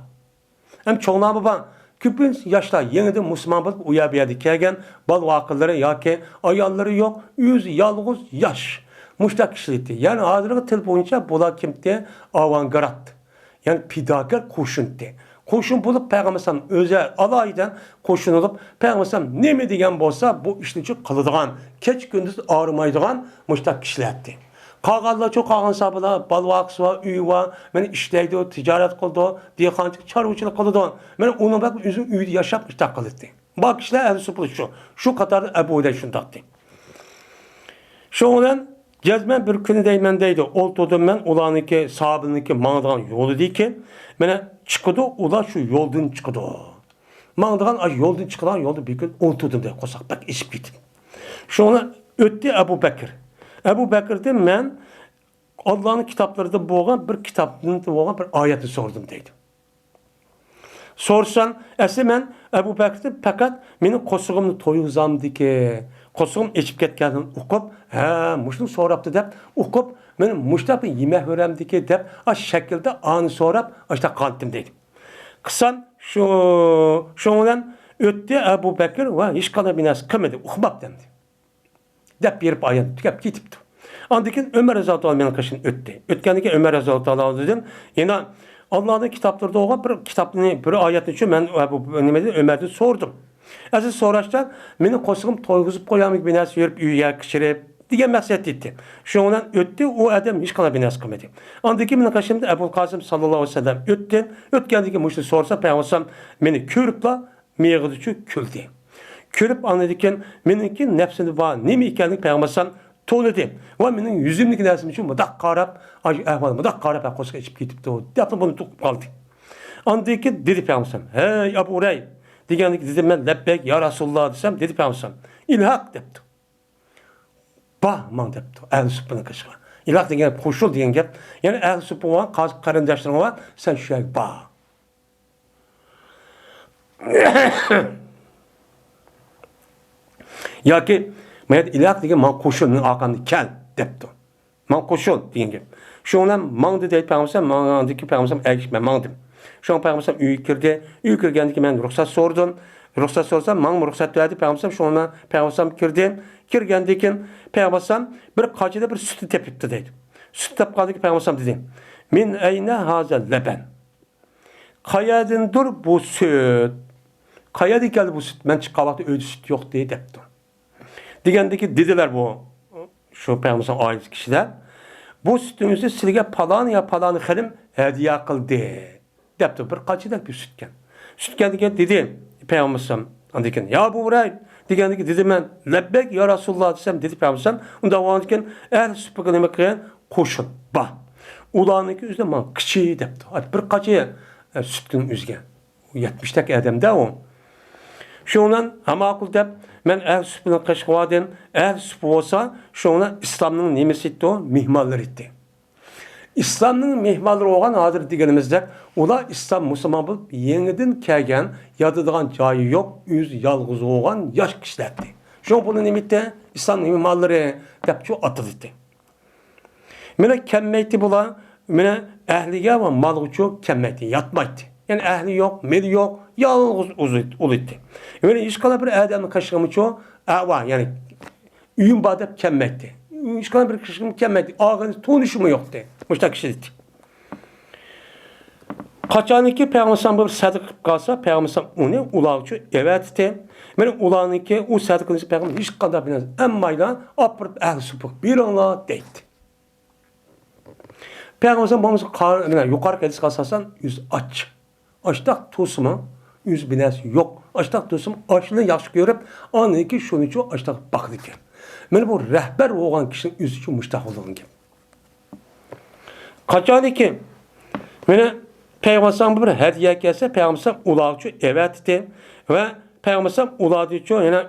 Hem çoğuna baba küpüncüsü yaşlı. Yeniden Müslüman bulup uyabiyadı kelgen bal vakılları ya ki ayalları yok. Yüzü yalğız yaş. Muştak kişilikti. Yani hazırlığı tel boyunca bula kimdi? Avantgard. Yani pidakar koşundu. Koşun bulup Peygamber'den özel alaydan koşun olup Peygamber'den ne mi degan bolsa bu işlici kılıdığan, keç gündüz ağrımaydıgan müştak kişilerdi. Kağallar çok ağın sabılar, balvaqsı var, üy var, beni işleydi, ticaret kıldı, diyekancık, çarvıçılık kıldı. Ben onun bak üzüm üyde yaşap müştak kılıdı. Bak kişiler ehl-i supulu şu kadar Ebu Hureyre şundaktı. Şu olan Cezmen bir günü deymendeydi. Oltudum ben ulanınki sahabınınki mağdıgan yolu değil ki. Mene çıkıdı ula şu yoldan çıkıdı. Mağdıgan yoldan çıkılan yolda bir gün oltudum de kosak bak işip gittim. Şu ona öttü Ebu Bekir. Ebu Bekir'de ben Allah'ın kitaplarında boğan bir kitabında boğan bir ayeti sordum deydi. Sorsan esi ben Ebu Bekir'de fakat benim kosuğumunu toyuzamdı ki. Kosuğum eşip ketkenini okup, muşunu soraptı dep, okup, benim muştapı yemek öğrendim ki dep, şekilde anı sorap, işte kanıtım dedim. Kısan şundan öttü Ebu Bekir ve hiç kadar binası kımedi, okumak demdi. Dep bir ayın tükep gitipti. Andikin Ömer Rezat Allah'ın kaşını öttü. Ötkendeki Ömer Rezat Allah dedim. Yine Allah'ın kitaplarda olan bir kitabını, bir ayetini için ben Ömer'de sordum. Aziz soraşlar, meni kosuğum toyguzub koyamık bir narsa yürüp üye kişirip degan maqsad etdi. Şoňdan ötdi, o adam hiç qana bir narsa qilmadi. Andaki meni qaşımda Ebu Kasım sallallahu aleyhi ve sellem ötdi. Ötkendiki muşu sorsa Peygamber meni körüpla meğidiçi küldü. Körüp anlaydıkken meniki nefsini var. Nemi ekenlik peygambersan to'ladi. Va mening yuzimniki narsim uchun mudaq qarab, ahvol mudaq qarab qo'sqa ichib ketibdi. Deb buni to'qib qoldi. Andaki dedi peygamberim, "Hey Abu Uray" deganlik dedim men "Lebbek ya Rasulullah" desem dedi peygamberim. "İlhaq" debdi. "Ba" man debdi. Ahli sübbini qishqa. İlhaq degan qo'shul degan gap. Ya'ni ahli subbi va qarindoshlar va sen shu ba. Yoki men ilaq degan man qo'shulning orqamda kel debdi. Man qo'shul degan gap. Shundan mangdi deydi peygamberim, mangdiki peygamberim ergishman mangdim. Şoň peygamberim uyga kirdi. Uyga kirganda men ruxsat so'radim. Ruxsat so'rasam, men ruxsat berdi peygamberim. Şoňdan peygamberim kirdi. Kirgandan keyin peygamberim bir qachida bir süt tepibdi deydi. Süt tep qaldiki peygamberim dedi. "Min ayna hazal laban?" Qayerdandir bu süt? Qayerda keldi bu süt? Men chiqqan vaqtda uyda süt yo'q deydi debdi. Degandiki dediler bu şu peygamberim aile kişiler. Bu sütünüzü sizga palan ya palan xilim hediye qildi. Debdi bir qachida bir sütken. Sütken degan dedi peygamberim andikin ya bu Uray degandiki dedi men lebbek ya Rasulullah desem dedi peygamberim. Unda oğandikin eğer sütüge nima qilgan qo'shib ba. Ularniki o'zida men kichi debdi. Bir qachi sütün o'zga. 70 tak odamda o. Şundan ma'qul deb men eğer sütüni qishqodim, eğer süt bo'lsa, şuna İslamning nimasi etdi o? Mehmonlar etdi. İslamның mehmonlari bo'lgan hozir deganimizda, ular islom musulmon bo'lib, yangidan kelgan, yodadigan joyi yo'q, o'z yolg'iz bo'lgan yosh kishilardi. Shu buni nimitda islom mehmonlari deb shu atildi. Mena kammaydi bular, mena ahliga va malg'uchu kammaydi, yatmaydi. Yani ahli yo'q, meli yo'q, yolg'iz o'ldi. Yani hech qanday bir odamning qashqamichu, yani uyim bor deb kammaydi. Hech qanday bir kishim kammaydi. Og'ini tonishimi yo'qdi. Mushta kishi dedi. Qachoniki peygamberim bir sadiq qilib qolsa, peygamberim uni ularga evatdi. Meni ularniki u sadiqni peygamber hech qanday bilmas. Ammayla opirib ahli supuq biringlar deydi. Peygamberim bo'lmasa yuqori hadisga asosan yuz och. Açtaq to'simi yuz binasi yo'q. Açtaq to'sim ochni yaxshi ko'rib, oniki shuning uchun açtaq baqdi ekan. Mana bu rahbar bo'lgan kishining o'zi uchun mustaqilligim gap. Qachoniki mana peygamberim bir hadiya kelsa, peygamberim ular uchun evatdi va peygamberim ular uchun yana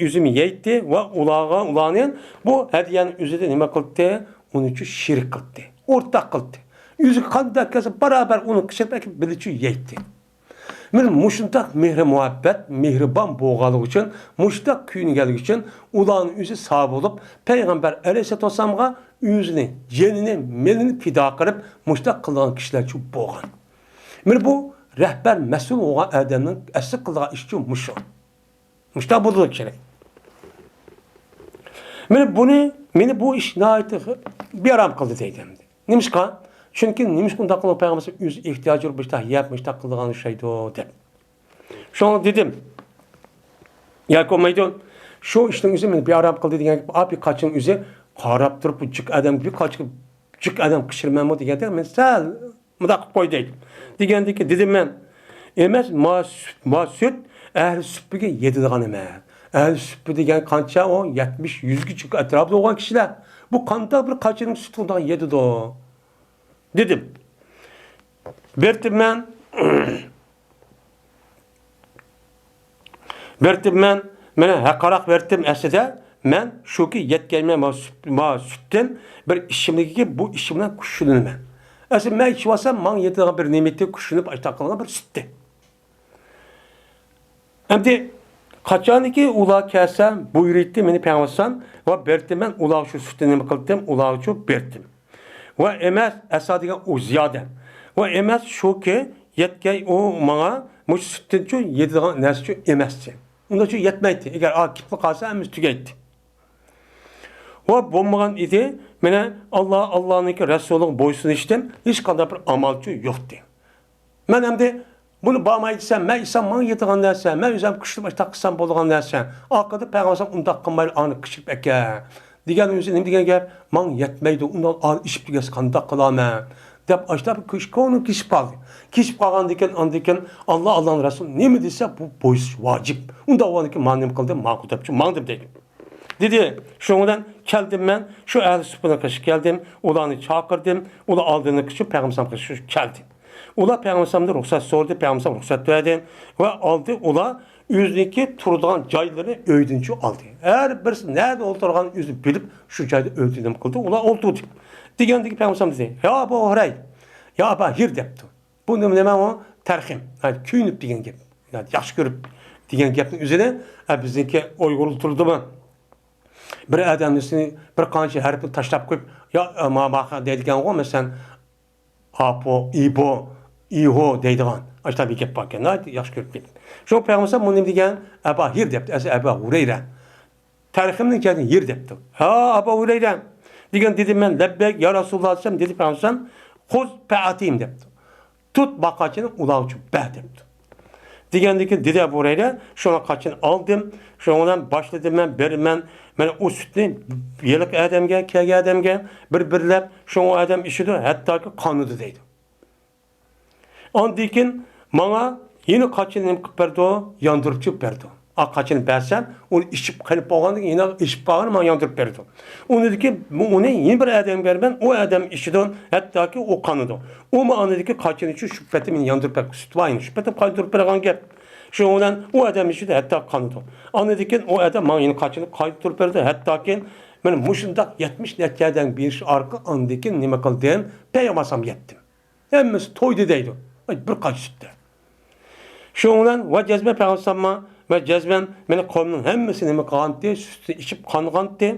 o'zimi yeydi va ularning bu hadiyaning o'zida nima qildi? Uning uchun shirk qildi, o'rtaq qildi. Yüzü kandak kelsa beraber onu kışırtmak bilici yeydi. Men muşundak mehri muhabbet, mehriban boğalık için, muşundak kuyungelik için ulanın yüzü sahip olup Peygamber Aleyhisselatü Vesselam'a yüzünü, cenini, melini fida kırıp muşundak kılan kişiler için boğan. Men bu rehber mesul olan adamın esir kılağı iş için muşun. Muşundak bulduğu kişiler. Meni bu iş nahiyeti bir aram kıldı deydim. Nimişka? Çünkü nimiş bunda kılan peygamberim öz ihtiyacı olup yapmış da kılgan şeydi o deb. Şunu dedim. Yakup Maydon şu işin üzerine bir Arap kıldı degan abi kaçın üzeri qarab turib bu cık adam gibi cık adam kışırmam mı degende men sal mudaq qo'y deydi. Degandiki dedim men emas ma süt ahli sütbiga yedidigan emas. Ahli sütbi degan qancha o 70-100 küçük atrofda bo'lgan kishilar. Bu qanday bir qachining sütünden yedidi o. Dedim. Berdim men mene haqaraq berdim aslida men shuki yetganma ma sütden bir ishimniki bu ishimdan kushunman. Aslida men ichib olsam men yetadigan bir ne'matga kushunib ayta qilgan bir sütdi. Endi qachoniki ular kelsa buyurdi meni peygamberim va berdim men ular shu sütni nima qildim ular uchun berdim. Ve emas asadiga o ziyoda. Ve emas shuki yetgay o manga mush sütden yedigan narsa emasdi. Unda shu yetmaydi. Agar akibli qolsa hamma tugaydi. Ve bo'lmagan edi, mena Allohning rasuliga bo'ysunishdan hech qanday bir amalchi yo'qdi. Men endi buni bormaysam, men isam men yedigan narsa, men o'zim kuchli taqsam bo'lgan narsa. Oqida payg'ambar undaq qilmaydi, ani qishib aka. Degan o'zi nima degan gap? Men yetmaydi, undan ishib tugas qanday qilaman? deb açtı kışka onu kişip aldı. Kişip kalgan andiken Allah'ın Resulü ne mi dese bu boyuz vacip. Onda o andiken manim kıldı, mağut yapçı, mağdım dedi. Dedi, şundan geldim ben, şu ehli süpüne kışı geldim, ulanı çağırdım, ula aldığını kışı, Peygamber kışı geldi. Ula Peygamber'den ruhsat sordu, Peygamber ruhsat verdi ve aldı ula yüzdeki turdan cayları öydünçü aldı. Her birisi nerede oturgan yüzü bilip şu cayda öydünüm kıldı, ula oldu. Degендeki Peygamber dedi, ya bu Horay, ya bu hir depti. Bu ne o terhim, yani küynüp degen gep, yani yaxşı görüp degen gepin üzerine bizdeki uygulturdu mu? Bir adamın üstüne bir kanca harfini taşlap koyup ya mağaqa deydigan o mesela apo, ibo, iho deydigan. Açta bir gep bakken, yaxşı görüp deydi. Şu Peygamber bunu degen Aba hir depti, Aba Hureyre. Tariximden geldi hir depti. Ha Aba Hureyre. Degen dedim ben lebbek ya Resulullah desem dedi Peygamber "Huz pe'atim" depti. Tut bakacını ulağıcı be depti. Degендeki dedi Ebu Hureyre, şuna kaçını aldım, şundan başladım ben o sütni yelik adamga, kege adamga bir-birlep, şunu adam işidi, hatta ki kanıdı deydi. Andikin bana yine kaçını nemkip berdi o, yandırıp çıp berdi o. Kaçını bersem, onu işip kalıp bağlandı ki yine işip bağlandı, bana yandırıp berdi o. Onu dedi ki, onu yeni bir adam verben, o adam işidi, hatta ki o kanıdı. O mu anladı ki kaçını için şüphetimin yandırıp berdi, süt var yine, şüphetim kaydırıp berdi gel. Şundan o adam işidi, hatta kanıdı. Anladı ki o adam bana yine kaçını kaydırıp berdi, hatta ki benim muşundak 70 netlerden bir arka anladı ki nime kıldığım Peygamber'sam yettim. Hemmesi toydu deydi. Birkaç sütte. Şundan ve cezme Peygamber'sam ve cezmen beni kavmin hemmesini mi kanıttı, sütü içip kanıttı.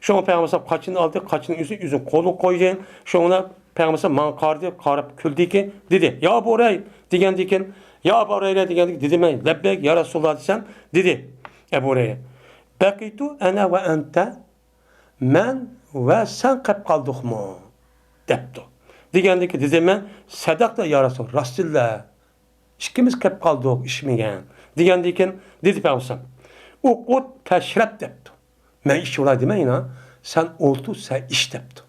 Şuna Peygamber kaçını aldı, kaçının yüzün kolu koydu. Şuna Peygamber bana karıp küldü ki dedi. Ya bu oraya degendikin, ya bu oraya degendik dedi ben lebbek ya Resulullah desem dedi. Ebu oraya. Bekitu ene ve ente men ve sen kap kaldık mı? Depti. Degendiki dedi ben sadak da ya Resulullah Resulullah. İkimiz kap kaldık işmeyen. Degendikin dedi Peygamber. O ot peşrep depti. Men iş olay demeyin ha. Sen oldu, sen iş depti.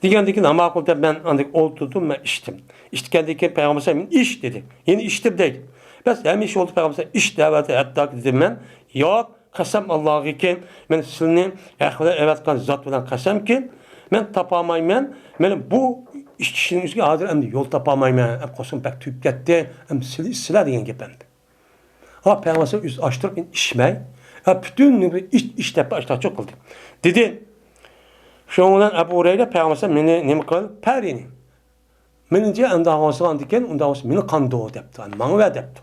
Degendiki nama kıldı ben andık oldum, ben içtim. İştikendeki Peygamber iş dedi. Yeni içtim dedi. Bes hem iş oldu Peygamber iş daveti hatta dedim ben. Yok, kasem Allah'ı ki ben sizin evet kan zat bilen kasem ki ben tapamayım ben bu işçinin üstüne hazır hem yol tapamayım hem kosum pek tüyüp gitti hem silah diyen gibi bendi. Ha Peygamber üst açtırıp içmey. Ha bütün iş tepe açtı çok oldu. Dedi şundan Ebu Hureyre Peygamber beni ne mi kıl? Perini. Menince anda havasılan diken onda havası beni kandı o depti. Yani bana ver depti.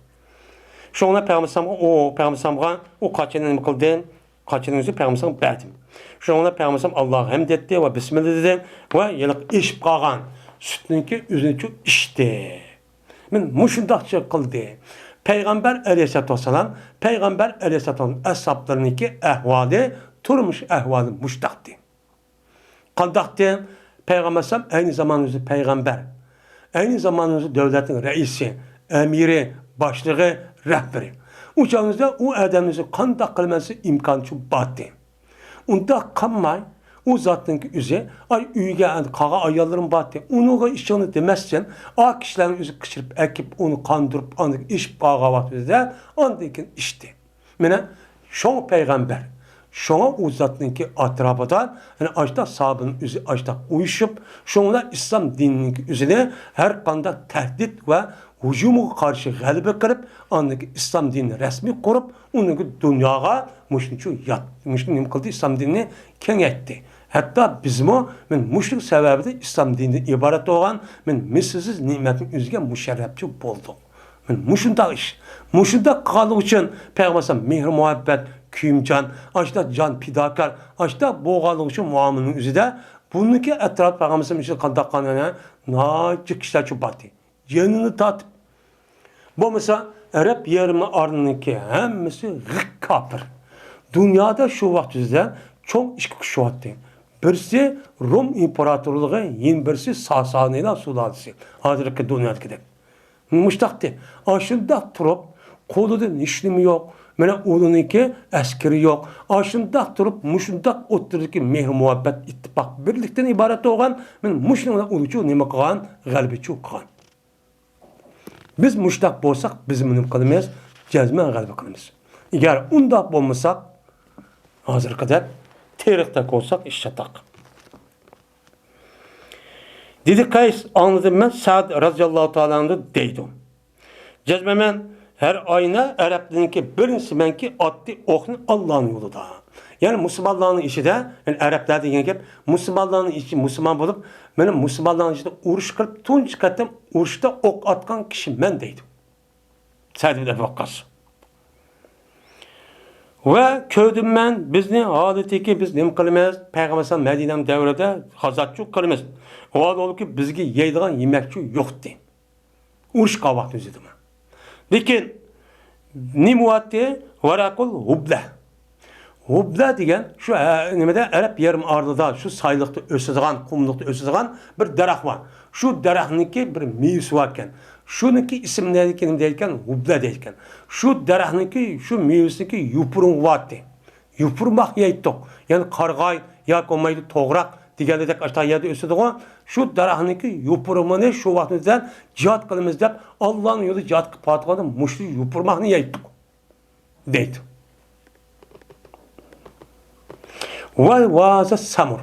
Şundan Peygamber o kaçını ne mi kıldın? Kaçının yüzü Peygamber verdim. Şundan Peygamber Allah'a hamd etti ve Bismillah dedi ve yılık iş kalgan sütünki yüzünü içti. Ben muşundakça kıldı. Peygamber aleyhissalatü vesselam, Peygamber aleyhissalatü vesselam ashaplarınınki ehvali, turmuş ehvali muştaktı. Kandaktı, Peygamber sallam aynı zamanınızı peygamber, aynı zamanınızı devletin reisi, emiri, başlığı, rehberi. Uçağınızda o adamınızı kandak kılması imkancı battı. Onda kanmay, o zatınki üzü, ay üyge kağa ayarlarım battı. Onu işini demezsen, o kişilerin üzü kışırıp, ekip, onu kandırıp, andık iş bağa vaktinde, andıkin işti. Mene, şon peygamber, şona o zatınki atrafıdan, yani açta sahabının üzü açta uyuşup, şonlar İslam dininin üzerine her kanda tehdit ve hücumu karşı galibe kırıp, andık İslam dinini resmi kurup, onun dünyaya müşrik kıldı İslam dinini kengetti. Hatta bizim o müşrik sebebi de İslam dinini ibaret olan mislsiz nimetin üzerine müşerrepçi bulduk. Muşunda iş. Muşunda kalık için Peygamber mehr muhabbet, küyümcan, açta can pidakar, açta boğalık için muamının üzerinde bununki etraf Peygamber'in için kandak kanına nacık kişiler çubatı. Yanını tatıp bu mesela Arap yerimi arnınınki hemmesi gık kapır. Dünyada şu vaktizde çok iş kuşu attı. Birisi Rum İmparatorluğu, yine birisi Sasani'yle Suladisi. Hazırlıklı dünyadaki de. Müştaktı. Aşında durup, kolu da işlemi yok, Mene onunki askeri yok. Aşındak durup muşundak otturdaki mehr muhabbet ittifak birlikten ibaret olan men muşundan ulucu nima qilgan g'albichu qilgan. Biz muştak bolsak biz nima qilamiz? Jazman g'alba qilamiz. Agar undaq bo'lmasak hozirgidek tarixda olsak ish chataq. Dedi Qays anladım ben Sa'd radıyallahu ta'ala'nı deydi. Cezmemen her ayına Araplarınki birinci menki attı okunu Allah'ın yolunda. Yani Müslümanların işi de yani Araplar degen gap Müslümanların işi Müslüman bulup benim Müslümanların içinde uruş kılıp tunç katım uruşta ok atkan kişi men deydi. Sa'd ibn Ebi Vakkas. Ve köydüm ben bizni adeteki biz nima qilamiz? Payg'ambar Madina davrida hazatçı qilamiz. O ol ki bizga yeydigan yemekçi yoktu. Urush qavaqt o'zidimi. Lekin nima vaqti varaqul hubla. Hubla degan shu nimada Arab yarim ardida shu sayliqda o'sadigan, qumliqda o'sadigan bir daraxt bor. Shu daraxtniki bir mevasi bor ekan. Şununki isimleri kim deyken hubla deyken. Şu daraxtniki, şu mevasiki yupurun vatdi. Yupurmak yeytdik. Yani qarg'ay ya olmaydı toğraq degendek aşağı yerde ösüdüğü. Şu daraxtniki yupurumunu şu vaqtdan cihat qilamiz deb Allah'ın yolu cihat qilib patqanı muşlu yupurmakni yeytdik. Deydi. Ve vaza samur.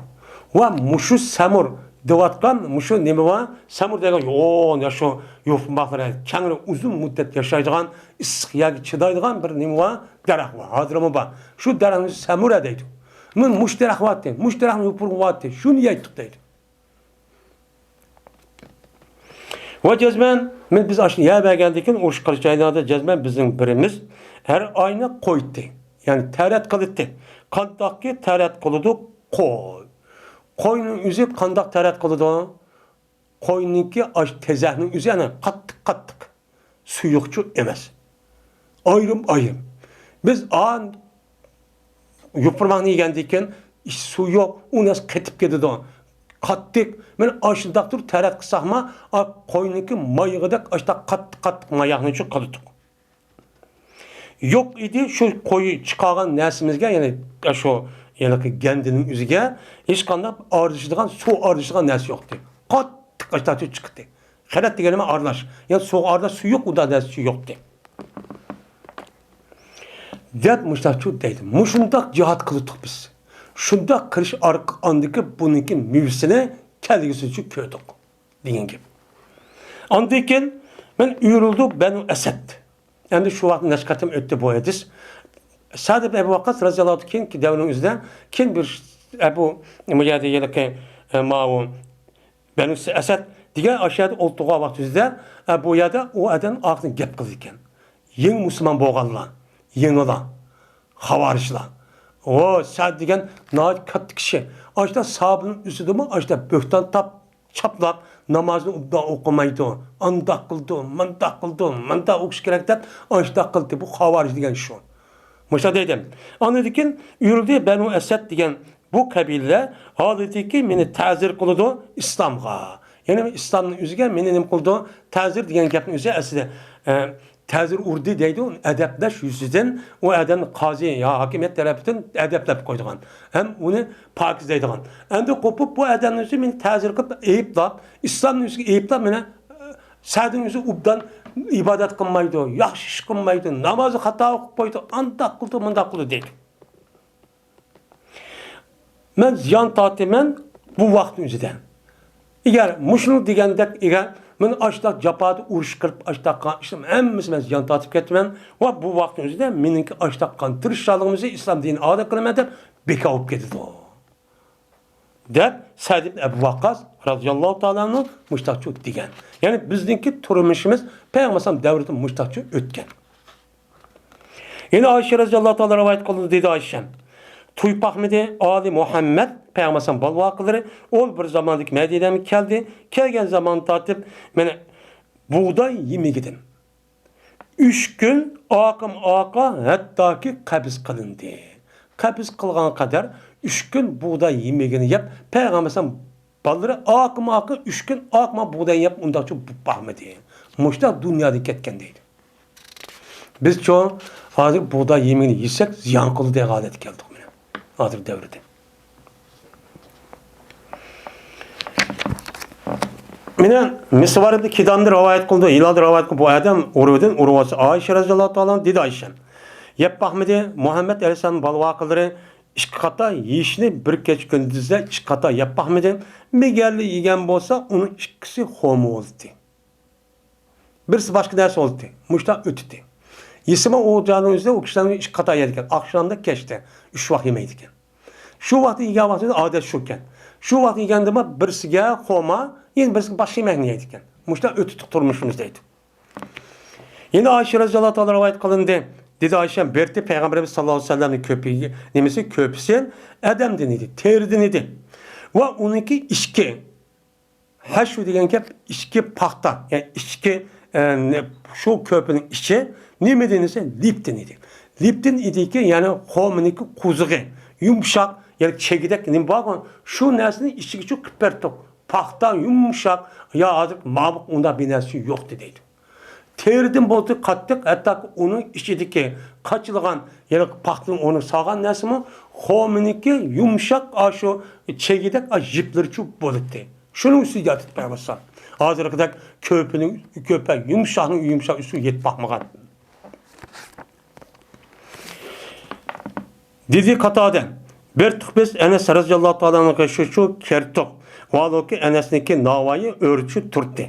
Ve muşu samur. Devatkan muşu nima va samur degan yo'q ya shu yupurmaklar kengri uzun muddat yashaydigan issiqyaga chidaydigan bir nima va daraxt bor. Hozirmi bor. Shu daraxtni samura deydi. Men mush daraxt vatdi. Mush daraxtni yupurib vatdi. Shuni yeytdik deydi. Va jazman men biz ashni yaba geldikin urush qilishaylarda jazman bizning birimiz her ayna qo'ydi. Yani tarat qildi. Qandaqki tarat qildi qo'y. Qo'yning o'zi qandaq tarat qildi? Qo'yninki ash tezahning o'zi ana qattiq suyuqchi emas. Ayrim. Biz an yupurmakni yegandikan suv yo'q, u nas qetib ketadi. Qattiq. Men ashundaq tur tarat qilsaqma, qo'yninki mayig'idak ashda qattiq mayaqni shu qildik. Yo'q edi shu qo'y chiqargan narsimizga, ya'ni shu yani kendinin üzüge hiç kandak ardışıdan su ardışıdan nes yoktu. Qattiq ashtachi chiqdi. Xalat deganima arlash. Yani su arda su yo'q, unda nes yoktu. Deb mushtachu deydi. Mushundaq cihat qildik biz. Shundaq qilish andiki buniki mevsini kelgisi ko'rdik degan gap. Andikin men uyurildik Banu Asad. Endi shu vaqt nashqatim o'tdi bu hadis. Sa'd ibn Ebi Vakkas radıyallahu anh ki devrinin üzerinde kim bir Ebu Mücadele'deki ma'un Banu Asad diye aşağıda olduğu vakit üzerinde bu yada o adam aklını gep kılırken yeni Müslüman boğanlar, yeniler, havarişler. O Sa'd diyen naat katlı kişi. Açta sahabının üstüde mi? Açta böktan çaplap namazını da okumaydı. Andak kıldı, mandak okuş gerekten açta kıldı. Bu havariş diyen şu. Muşa dedim. Anladıkin yürüdü Banu Asad diyen bu kabile haleti ki meni ta'zir kıldı İslam'a. Yani İslam'ın üzüge meni nim kıldı ta'zir diyen gapın üzüge aslında ta'zir urdu deydi. Edepleş yüzüden o eden kazi ya hakimiyet tarafından edeplep koyduğun. Hem onu pakiz deydiğin. Hem de kopup bu edenin üzüge meni ta'zir kılıp eyiplap İslam'ın üzüge eyiplap meni Sa'dın üzüge ubdan ibadet kılmaydı, yaxşı iş kılmaydı, namazı hata okup koydu, andak kıldı, mındak kıldı deydi. Ben ziyan tatimen bu vaktin üzüden. Eğer muşluk degendek, eğer ben açtak japadı uruş kırıp açtak kan, işte hemmisi ben ziyan tatip ketmen ve bu vaktin üzüden meninki açtak kan, tırışçalığımızı İslam dini adet kılamadan beka olup getirdi o. Deb Sa'd ibn Ebi Vakkas radıyallahu ta'ala'nın müştakçı degen. Yani bizdeki turmuşumuz Peygamber devrinde müştakçı ötken. Yine Ayşe radıyallahu ta'ala rivayet kıldı dedi Ayşem. Tuypaqmidi Ali Muhammed Peygamber balvaqıları ol bir zamandaki Medine'ye geldi. Kelgen zaman tatip mene buğday yemi gidim. 3 gün aqım hatta ki kabiz kılındı. Kabiz kılgan kadar 3 gün buğday yemegini yap. Peygamber balları aqım 3 gün aqma buğday yap unda çok bakmadı. Muşta dünyada ketken deydi. Biz çoğu hazır buğday yemeğini yesek ziyan kılı diye adet geldik. Hazır devrede. Mine misvarında kidamda rivayet kıldı. İladı rivayet kıldı. Bu adam urudun uruvası Ayşe radıyallahu ta'ala dedi Ayşe. Yep Ahmedi Muhammed Aleyhisselam balvaqıları işkata yiyişini bir geç gündüzde işkata yep Ahmedi bir geldi yiyen bolsa onun ikisi homo oldu. Birisi başka ders oldu. Muşta ötüdü. Yesime olacağının üzerinde o kişilerin işkata yedikken. Akşamda geçti. 3 vakit yemeydikken. Şu vakti yiyen vakti adet şukken. Şu vakti yiyen de birisi homa yine birisi başka yemek yedikken. Muşta ötüdük durmuşumuzdaydı. Yine Ayşe radıyallahu anh rivayet kılındı. Dedi Ayşe, berti Peygamberimiz sallallahu aleyhi ve sellem'in köpeği, nemesi köpüsü, Adem denildi, ter denildi. Ve onunki işki, haşu degen kep işki pahta, yani işki, şu köpeğin işi, ne denilse liptin idi. Liptin idi ki, yani hominiki kuzuğu, yumuşak, yani çekidek, ne bakın, şu nesinin işi çok kıpertok, pahta, yumuşak, ya azıcık mabuk, onda bir nesi yok dediydi. Terdim boldu kattık, hatta onun içindeki kaçılgan, yani pahtın onu sağan nesi mi? Hominiki yumuşak aşu çekidek jipleri çok boludu. Şunun üstü yatıp paylaşsan. Hazır kadar köpek yumuşak üstü yet bakmagan. Dedi Katade, bir tıkbez Enes radıyallahu ta'ala'nın şu kertok. Valo ki Enes'deki navayı örçü turttu.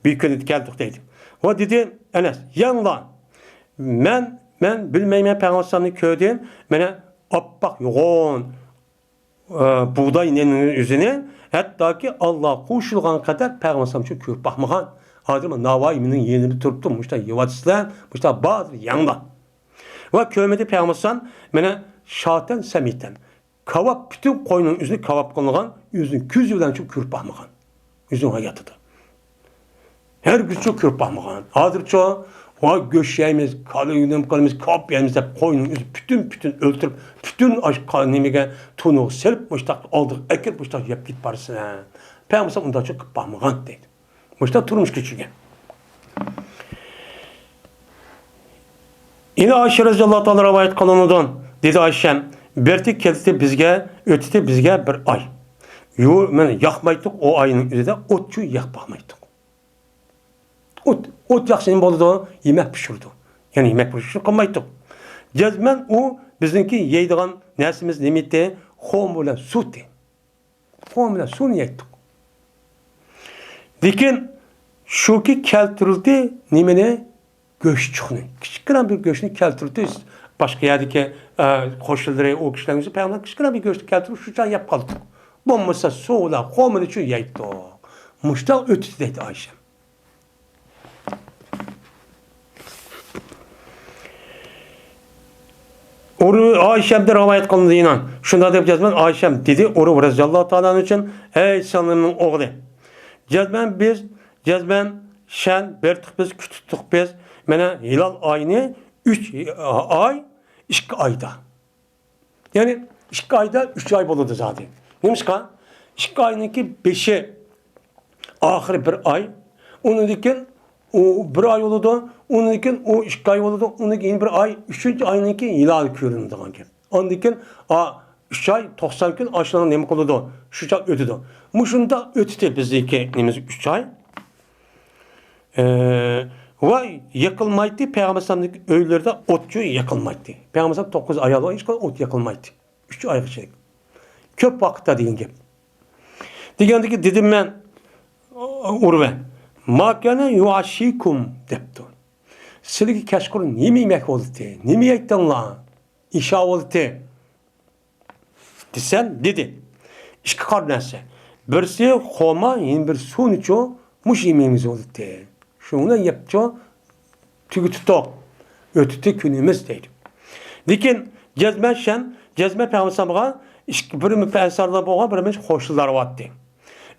Bir gün geldik dedi. O dedi Enes, yanla. Ben bilmeyme Peygamber'in köyden bana appak yoğun buğday nenin üzerine hatta ki Allah kuşulgan kadar Peygamber'in şu kör bakmagan. Adımı navayımının yerini turttum. Muşta yavaşlar, muşta bazı yanla. Ve köymede Peygamber'in bana şaten semiten. Kavap bütün koyunun üzerine kavap konulan yüzün küz yıldan çok kör bakmagan. Yüzün hayatıdır. Her gün çok kürp bakmagan. Hazır çoğu o göçeyimiz, kalımız, kapyayımız hep koyunun bütün öldürüp, bütün nemige tunu selip müştak aldık, ekip müştak yap git parasın. Peygamber onda çok kürp bakmagan dedi. Müştak turmuş küçükken. Yine Ayşe radıyallahu ta'ala rivayet kılınıdan dedi Ayşem, berti kelti bizge, ötüti bizge bir ay. Yani yakmaydık o ayının üzerinde otçu yak bakmaydık. Ot yakşının boludu, yemek pişirdi. Yani yemek pişirdi, kalmaydık. Cezmen o bizimki yeydiğen nesimiz nimette homula suti. Homula sunu yettik. Dikin şu ki keltirildi nimene göç çıkını. Küçükten bir göçünü keltirildi. Başka yerdeki koşulları o kişilerimizi peygamber küçükten bir göçünü keltirildi. Şu can yap kaldık. Bombasa soğula homula için yettik. Muşta ötüsü dedi Ayşe. Oru Ayşem'de rivayet kılındı inan. Şunda da yapacağız ben Ayşem dedi. Oru radıyallahu ta'ala için ey sanımın oğlu. Cezben şen bertik biz kütüttük biz. Mene hilal ayını 3 ay 2 ayda. Yani 2 ayda 3 ay buludu zaten. Neymiş ka? 2 ayınki 5'i ahir bir ay. Onun dikin o bir ay oldu. Onun için o 2 ay oldu. Onun için bir ay, 3. ayınki hilal köründü kanki. Onun için 3 ay 90 gün aşılanan nemek oldu. Şu ay ötüdü. Muşunda ötüdü bizdeki nemiz 3 ay. Ve yakılmaydı. Peygamber'in öylerde otçu yakılmaydı. Peygamber'in 9 ay alı hiç ot yakılmaydı. 3 ay geçecek. Köp vakitte deyin ki. Digendeki dedim ben Urve. Makane yuaşikum deptu. Silgi keşkurun nimi yemek oldu te. Nimi yekten la. İşa oldu te. Desen dedi. İşki karnese. Birisi homa yine bir sun iço muş yemeğimiz oldu te. Şunu yapço tügü tutok. Ötütü günümüz deydi. Dikin cezme peygamber'e bir müfessirler boğa bir hoşlar vattı.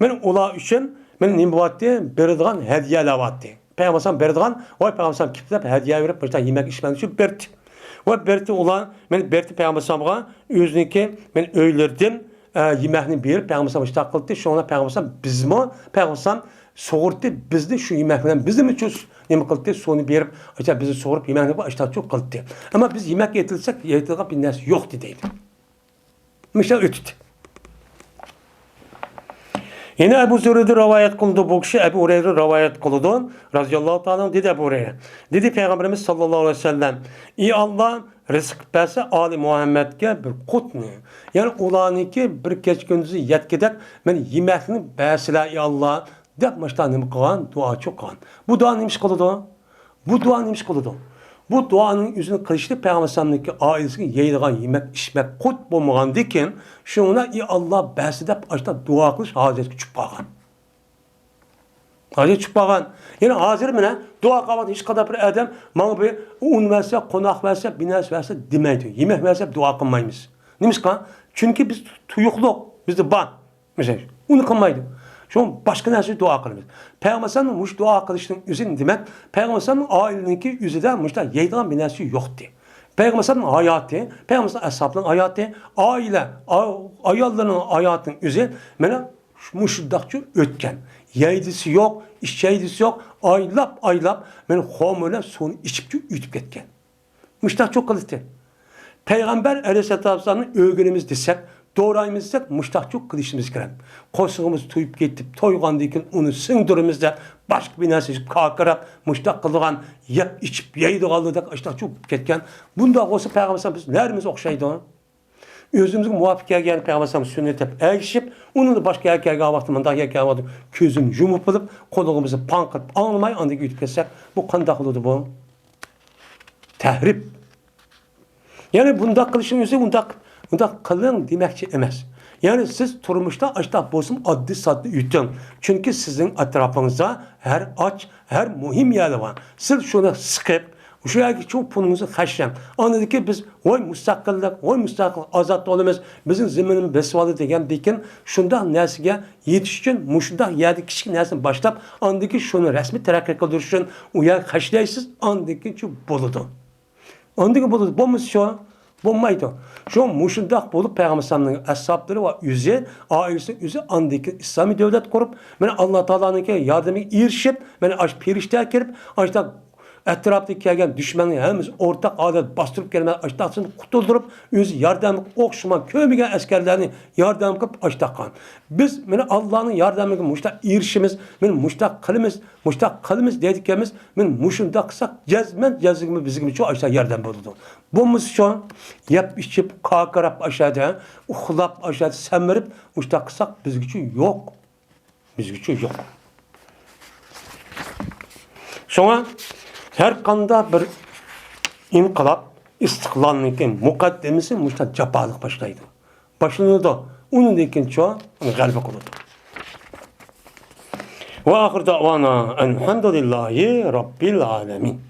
Men ula üçün men nimbatı berdiğan hediyeler vattı. Peygamber berdiğan o peygamber kitlep hediye verip başta yemek içmen için berdi. Ve berdi ula men berdi peygamber'e özünki men öylerdim yemeğini bir peygamber başta kıldı. Şuna peygamber bizmo peygamber soğurttu bizni şu yemek bilen bizim için nima qildi soni berib acha bizni so'rib yemekni ishtat çok qildi. Ama biz yemek yetilsek yetilgan bir narsa yo'q deydi. Mişa ötüdü. Yine Ebu Zürr'de rivayet kıldı bu kişi Ebu Hureyre rivayet kıldı. Radiyallahu ta'ala dedi Ebu Hureyre. Dedi Peygamberimiz sallallahu aleyhi ve sellem. İyi Allah rızık verse Ali Muhammed'e bir kutni. Yani ulaniki bir geç gündüzü yetkidek men yemekini verseler iyi Allah. Dep maçta nemi kılan dua çok kılan. Bu dua neymiş kıldı? Bu dua neymiş kıldı? Bu duanın yüzünü kılıçlı Peygamber'in ailesine yayılgan yemek içmek kut bulmagan diken şuna iyi Allah bahsedip açta dua kılış hazır küçük bağın. Hazır küçük bağın. Yani hazır mı ne? Dua kılmak hiç kadar bir adam bana bir un verse, konak verse, bines verse demeydi. Yemek verse dua kılmayız. Neymiş kan? Çünkü biz tuyukluk, bizde ban. Mesela onu kılmaydı. Şu an başka nerede dua kılıyoruz. Peygamber'in muş dua kılışının yüzün demek, Peygamber'in aileniki yüzüden muşta yayılan bir neresi yoktu. Peygamber'in hayatı, Peygamber'in ashabının hayatı, aile, ayallarının hayatının yüzü, bana muşdakçı ötken. Yaydısı yok, işçeydiğisi yok, aylap, bana homöyle sonu içipçi ütüp ketken. Muştak çok kılıçtı. Peygamber Aleyhisselam'ın övgünümüz desek, doğrayımız desek, muştakçı kılıçımız giren. Kosuğumuz tuyup gitip, toygandıkken onu sığdırımızda başka bir nerse kalkarak, muştak kılgan, yep içip, yaydı kaldık, muştakçı ketken. Bunda olsa Peygamber biz neremiz okşaydı? Özümüzün muvafık gelgen Peygamber sünnet hep erişip, onun da başka erkeğe vaxtımında erkeğe vaxtı közüm yumup bulup, koluğumuzu pankırıp, anlamayı andık ütüp ketsek, bu kandak olurdu bu. Tehrip. Yani bunda kılışın yüzü bunda kılın demekçi emez. Yani siz turmuşta açta bozum adlı sadlı ütün. Çünkü sizin etrafınızda her aç, her muhim yer var. Siz şunu sıkıp, şu yerki çok pununuzu kaşıyan. Anladık ki biz oy müstakillik, azat olumuz, bizim zeminin besvalı degen dekin, şundan nesige yetişkin, muşundan yerde kişi nesini başlap, anladık ki şunu resmi terakki kıldırışın, o yer kaşıyaysız, anladık ki çok boludu. Anladık ki boludu. Bu şu bulmaydı. Şu muşundak bulup Peygamber'in ashabları ve yüzü, ailesi yüzü andaki İslami devlet kurup, ben Allah Teala'nın yardımı irşip, ben perişte kerip, açta etraftaki gelgen düşmanı hemiz ortak adet bastırıp gelmez açtasını kutuldurup yüzü yardımı okşuma köymegen askerlerini yardım kılıp açtakan. Biz beni Allah'ın yardımı muştak irşimiz, ben muştak kılımız dediklerimiz, ben muşunda kısak cezgimi bizim için açta yardım buldu. Bu şu an yap içip kakarap aşağıda, uhlap aşağıda semirip muştak kısak biz gücü yok. Biz gücü yok. Sonra her kanda bir inkılap, istiqlallıkın mukaddemesi muşta capalık başlaydı. Başlanırdı. Onun dekin çoğu galip olurdu. Ve ahir davana elhamdülillahi rabbil alemin.